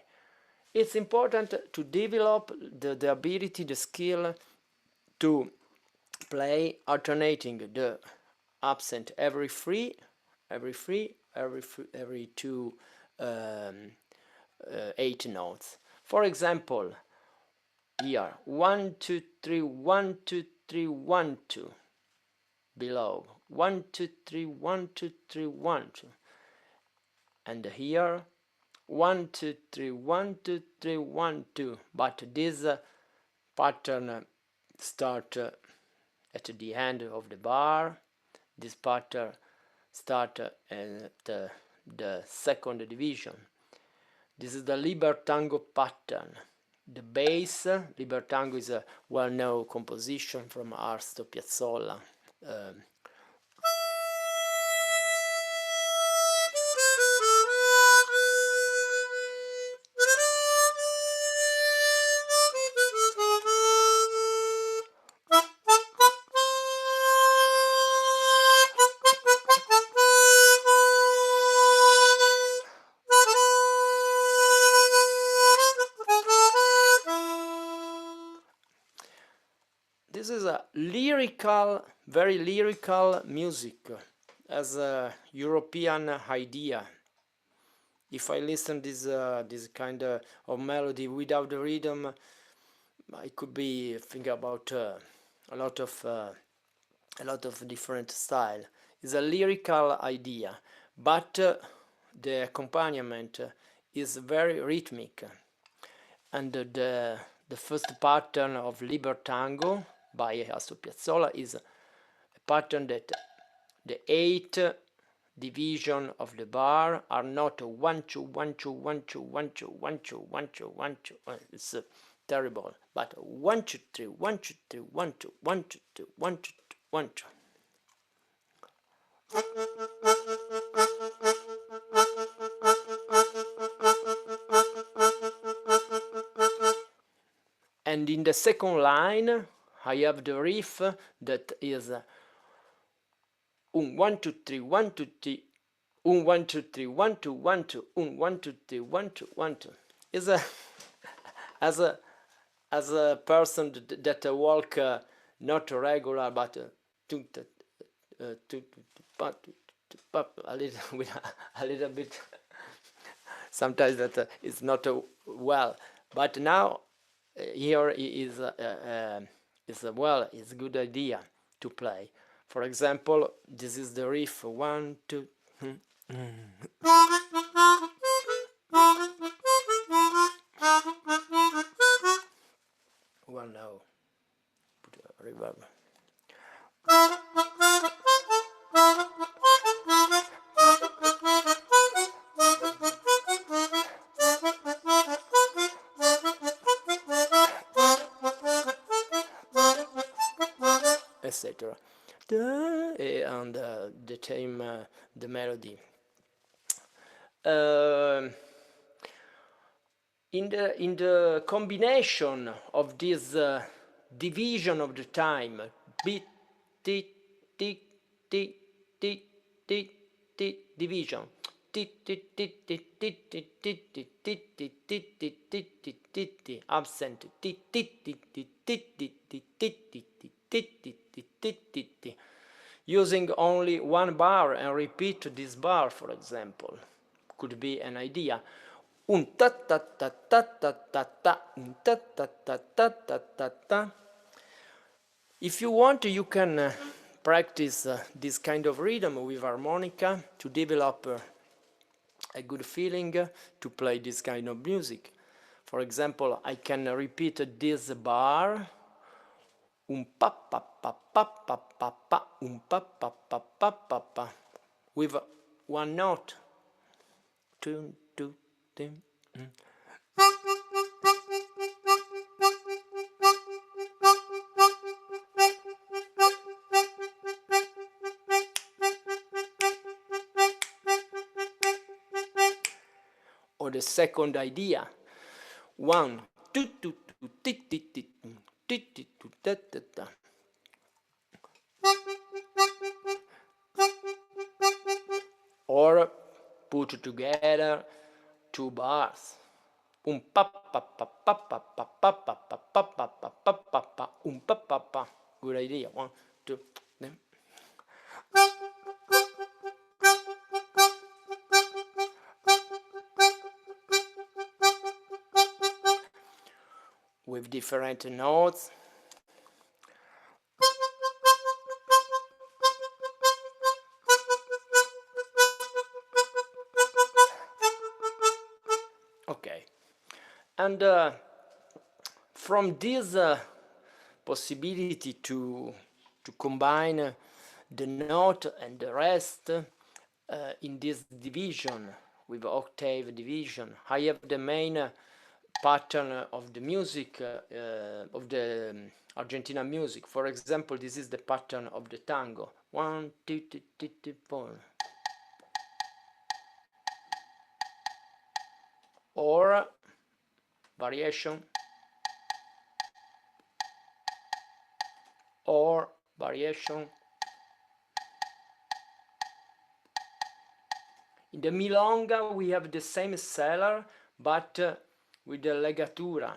it's important to develop the ability, the skill to play alternating the accent every 2 8 notes. For example, here 1 2 3 1 2 3 1 2, below 1 2 3 1 2 3 1 2, and here 1 2 3 1 2 3 1 2. But this pattern start at the end of the bar. This pattern start at the second division. This is the Libertango pattern. The bass, Libertango is a well-known composition from Astor Piazzolla. This is a lyrical, very lyrical music, as a European idea. If I listen this kind of melody without the rhythm, I could be thinking about a lot of different style. It's a lyrical idea, but the accompaniment is very rhythmic, and the first pattern of Libertango by Astor Piazzolla is a pattern that the 8 division of the bar are not 1 2 1 2 1 2 1 2 1 2 1 2 1 2. It's terrible, but 1 2 3 1 2 3 1 2 1 2 3 1 2 1 2. And in the second line I have the riff that is 1 2 3 1 2 3 1 2 3 1 2 1 2 1 2 3 1 2 1 2. Is a as a person that walk not regular, but a little with a little bit sometimes that is not well, but now here is well, it's a good idea to play. For example, this is the riff 1 2. Well, now put a reverb. etc. And the theme, the melody. In the combination of this division of the time, beat, tick, tick, tick, tick, tick, tick, division, tick, tick, tick, tick, tick, tick, tick, tick, tick, tick, tick, tick, tick, tick, tick, tick, absent, tick, tick, tick, tick, tick, tick, tick, tick, tick, tick, tick, tick, tick, tick, tick, tick, using only one bar and repeat this bar, for example, could be an idea. Un ta ta ta ta ta ta ta, un ta ta ta ta ta ta ta. If you want, you can practice this kind of rhythm with harmonica to develop a good feeling to play this kind of music. For example, I can repeat this bar, un pa pa pa pa pa pa pa, un pa pa pa pa pa pa, with one note. Two, two, two. Or the second idea, 1, 2, 2, 2, tick, tick, tick, tick, tick, da, da, da. Or put together two bars. Un pa pa pa pa pa pa pa pa pa pa pa pa pa pa pa, un pa pa pa. Good idea. 1, 2, 3. With different notes. Okay, and from this possibility to combine the note and the rest in this division with octave division, I have the main pattern of the music of the Argentina music. For example, this is the pattern of the tango. 1, 2, 3, 4. Or variation, or variation. In the milonga we have the same cellar, but with the legatura.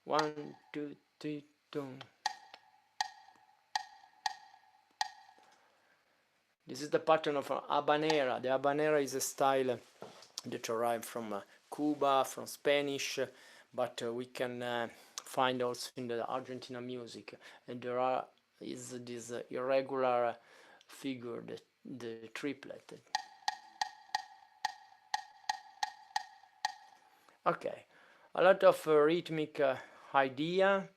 1, 2, 3, 2. This is the pattern of habanera. The habanera is a style that arrived from Cuba, from Spanish, but we can find also in the Argentina music. And there is this irregular figure, the triplet. Okay, a lot of rhythmic idea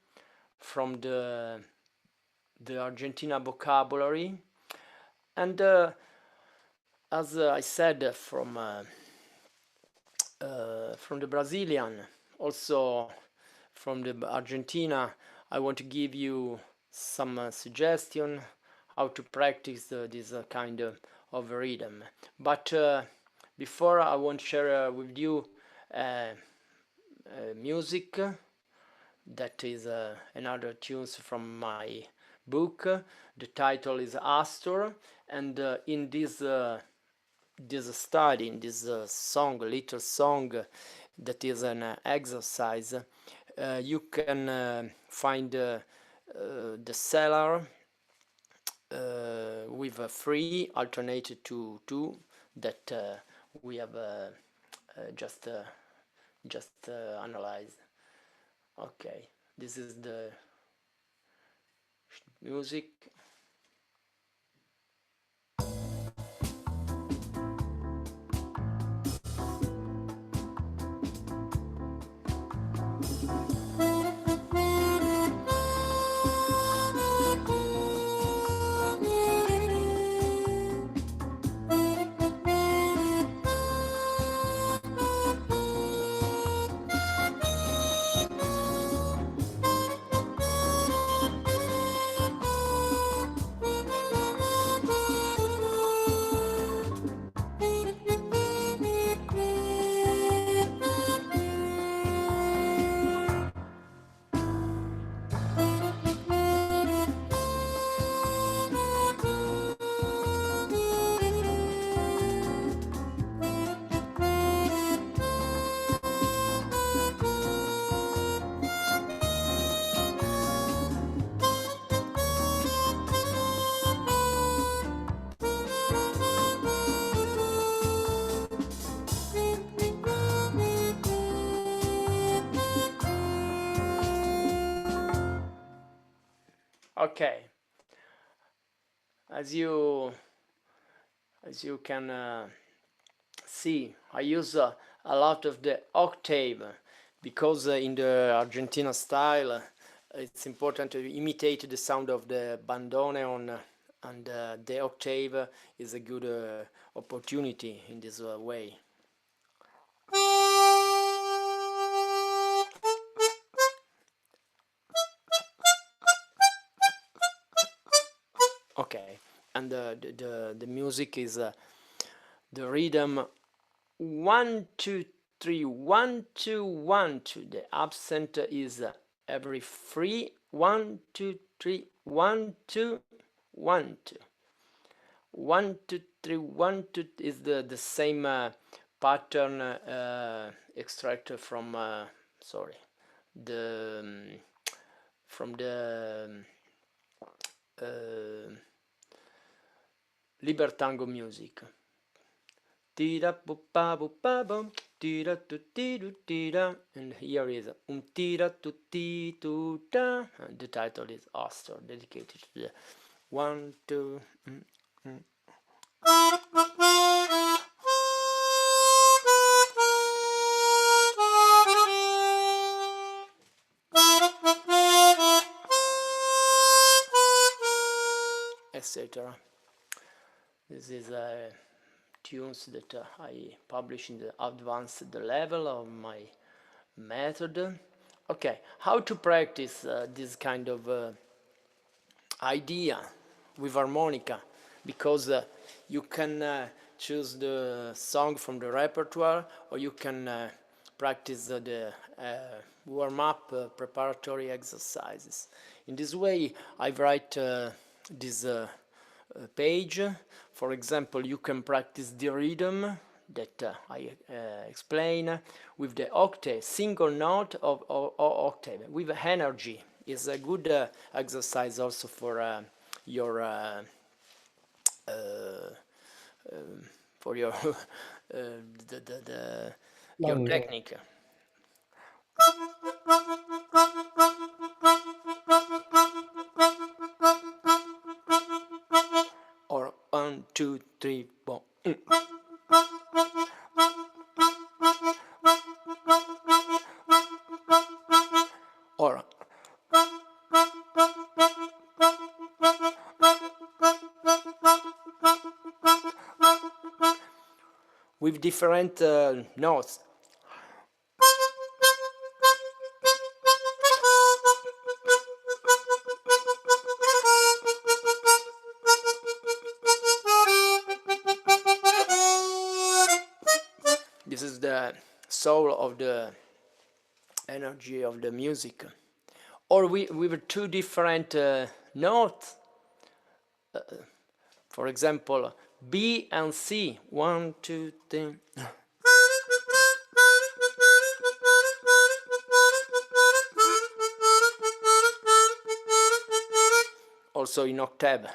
from the Argentina vocabulary, and as I said, from the Brazilian, also from the Argentina, I want to give you some suggestion how to practice this kind of rhythm. But before, I want to share with you music that is another tunes from my book. The title is Astor, and in this study, in this song, little song that is an exercise, you can find the cellar with a 3 alternated to 2 that we have just analyzed. Okay, this is the music. Okay, as you can see, I use a lot of the octave because in the Argentina style it's important to imitate the sound of the bandoneon, and the octave is a good opportunity in this way. Okay, and the music is the rhythm 1 2 3 1 2 1 2. The accent is every free 1 2 3 1 2 1 2 1 2 3 1 2 is the same pattern extracted from sorry, the from the Libertango music. And here is and the title is Astor, dedicated to the 1 2 etc. This is tunes that I publish in the advanced level of my method. Okay, how to practice this kind of idea with harmonica, because you can choose the song from the repertoire, or you can practice the warm-up preparatory exercises. In this way I write this page. For example, you can practice the rhythm that I explain with the octave, single note of octave with energy. Is a good exercise also for your for your your technique. Or 1 2 3 4. Or with different notes. This is the soul of the energy of the music. Or with two different notes. For example, B and C. 1 2 3. Also in octave.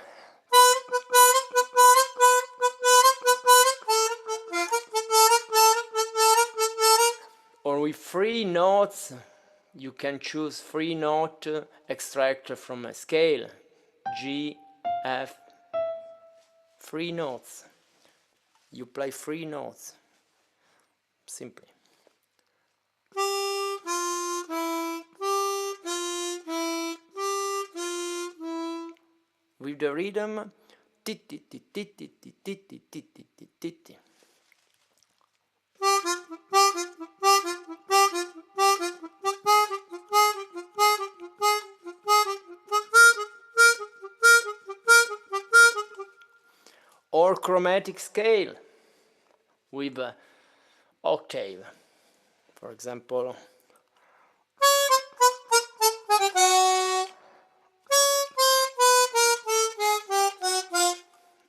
Or with three notes, you can choose three note extract from a scale. G, F, three notes. You play three notes, simply. With the rhythm, or chromatic scale with octave. For example,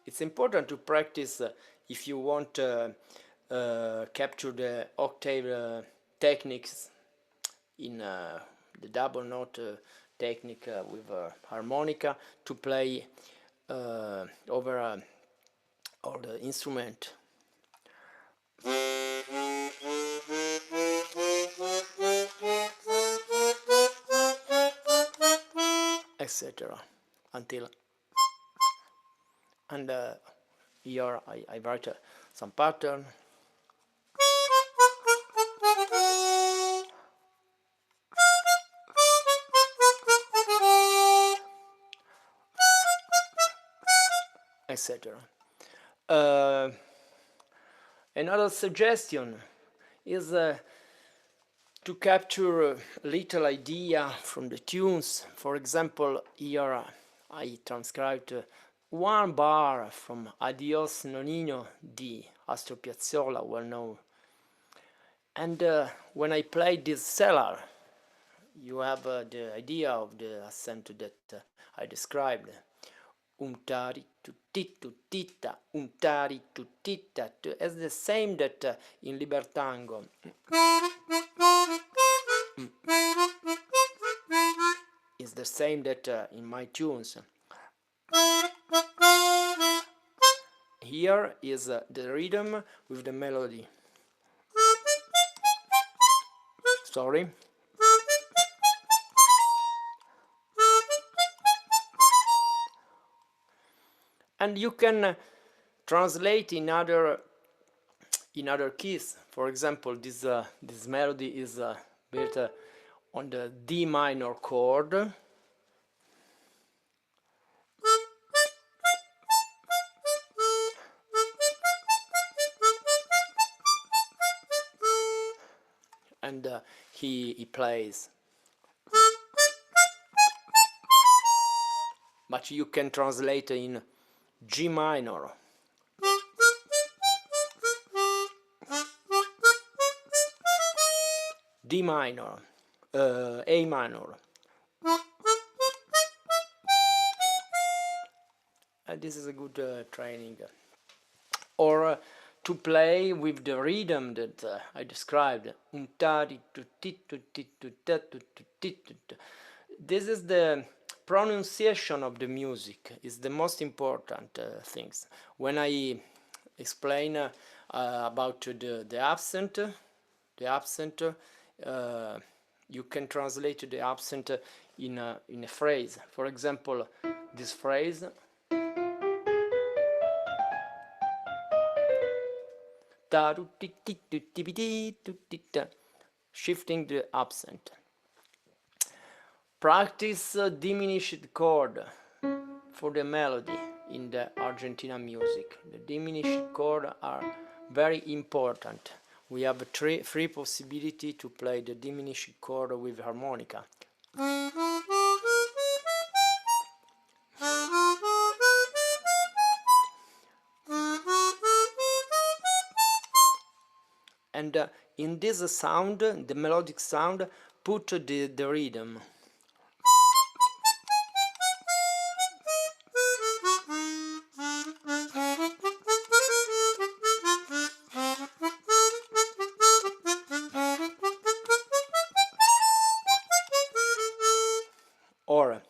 it's important to practice if you want to capture the octave techniques in the double note technique with harmonica, to play over all the instrument. Etc. until, and here I write some pattern. Etc. Another suggestion is to capture a little idea from the tunes. For example, here I transcribed one bar from Adios Nonino di Astor Piazzolla, well known. And when I play this cellar, you have the idea of the accent that I described. Untari tu tita, untari tu tita. It's the same that in Libertango. It's the same that in my tunes. Here is the rhythm with the melody. Sorry. And you can translate in other keys. For example, this melody is built on the D minor chord. And he plays. But you can translate in G minor. D minor, A minor. This is a good training. Or to play with the rhythm that I described. This is the pronunciation of the music. Is the most important things. When I explain about the accent, you can translate the accent in a phrase. For example, this phrase. Shifting the accent. Practice diminished chord for the melody in the Argentina music. The diminished chord are very important. We have three possibilities to play the diminished chord with harmonica. And in this sound, the melodic sound, put the rhythm. Or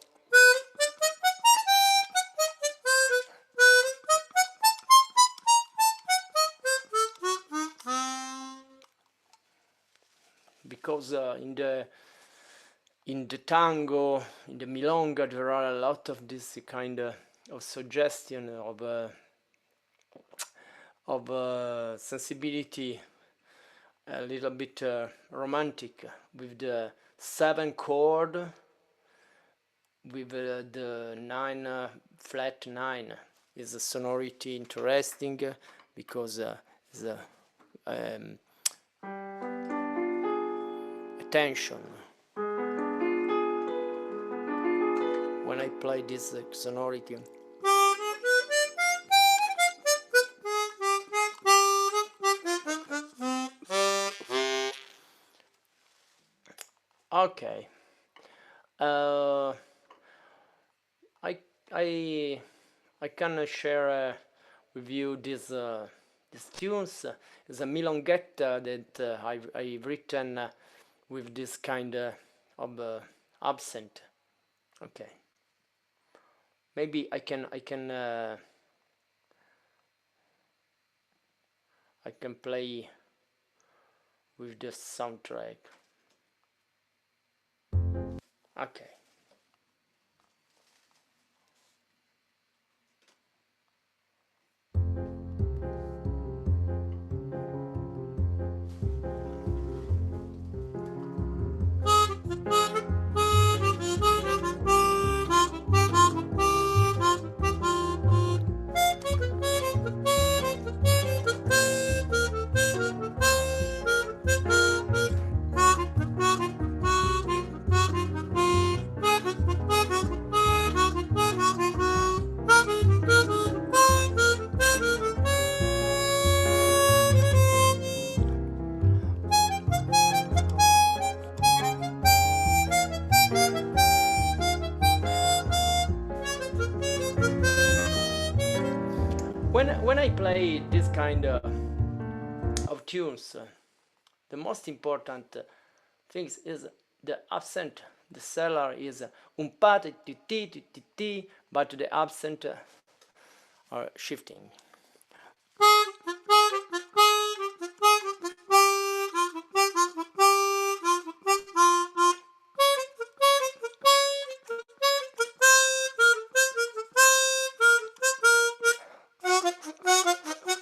because in the tango, in the milonga, there are a lot of this kind of suggestion of sensibility, a little bit romantic, with the 7 chord, with the 9 flat 9. Is a sonority interesting because it's a tension. When I play this sonority. Okay. I can share with you these tunes. It's a milonguetta that I've written with this kind of accent. Okay. Maybe I can play with the soundtrack. Okay. When I play this kind of tunes, the most important things is the accent. The cellar is un pa ti ti ti ti ti, but the accent are shifting.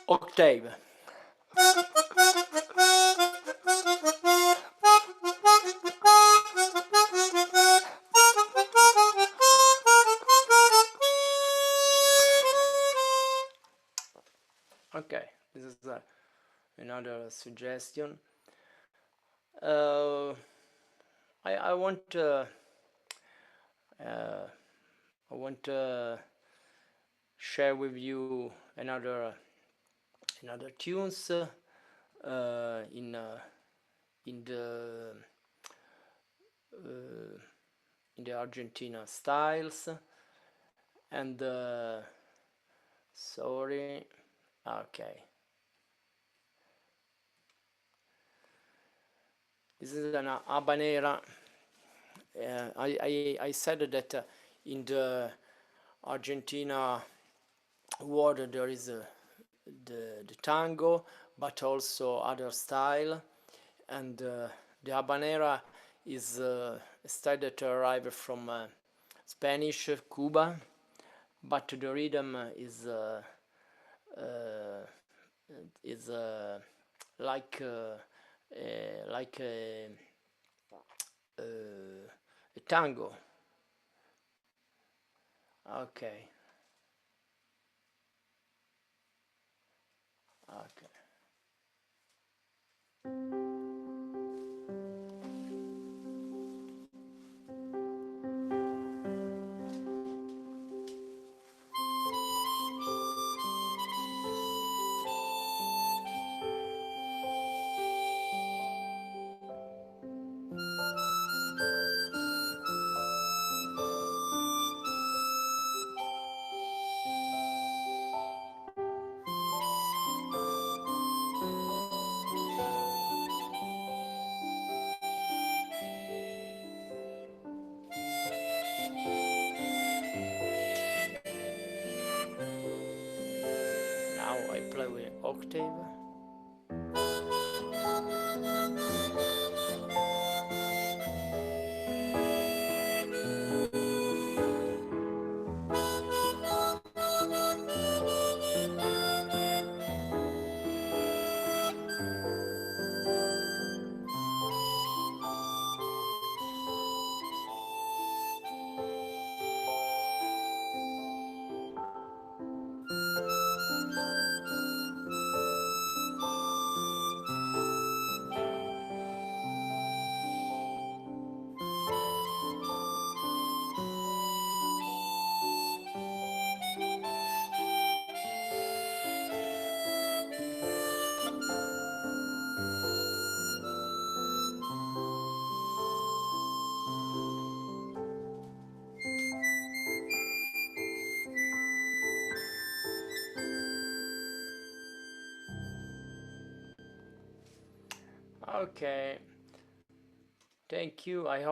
Octave. Okay, this is another suggestion. I want share with you another tunes in the Argentina styles, and sorry, okay, this is an habanera. I said that in the Argentina world there is the tango, but also other style, and the habanera is a style that arrived from Spanish Cuba, but the rhythm is like a tango. Okay. Okay. Now I play with octave. Okay. Thank you. I hope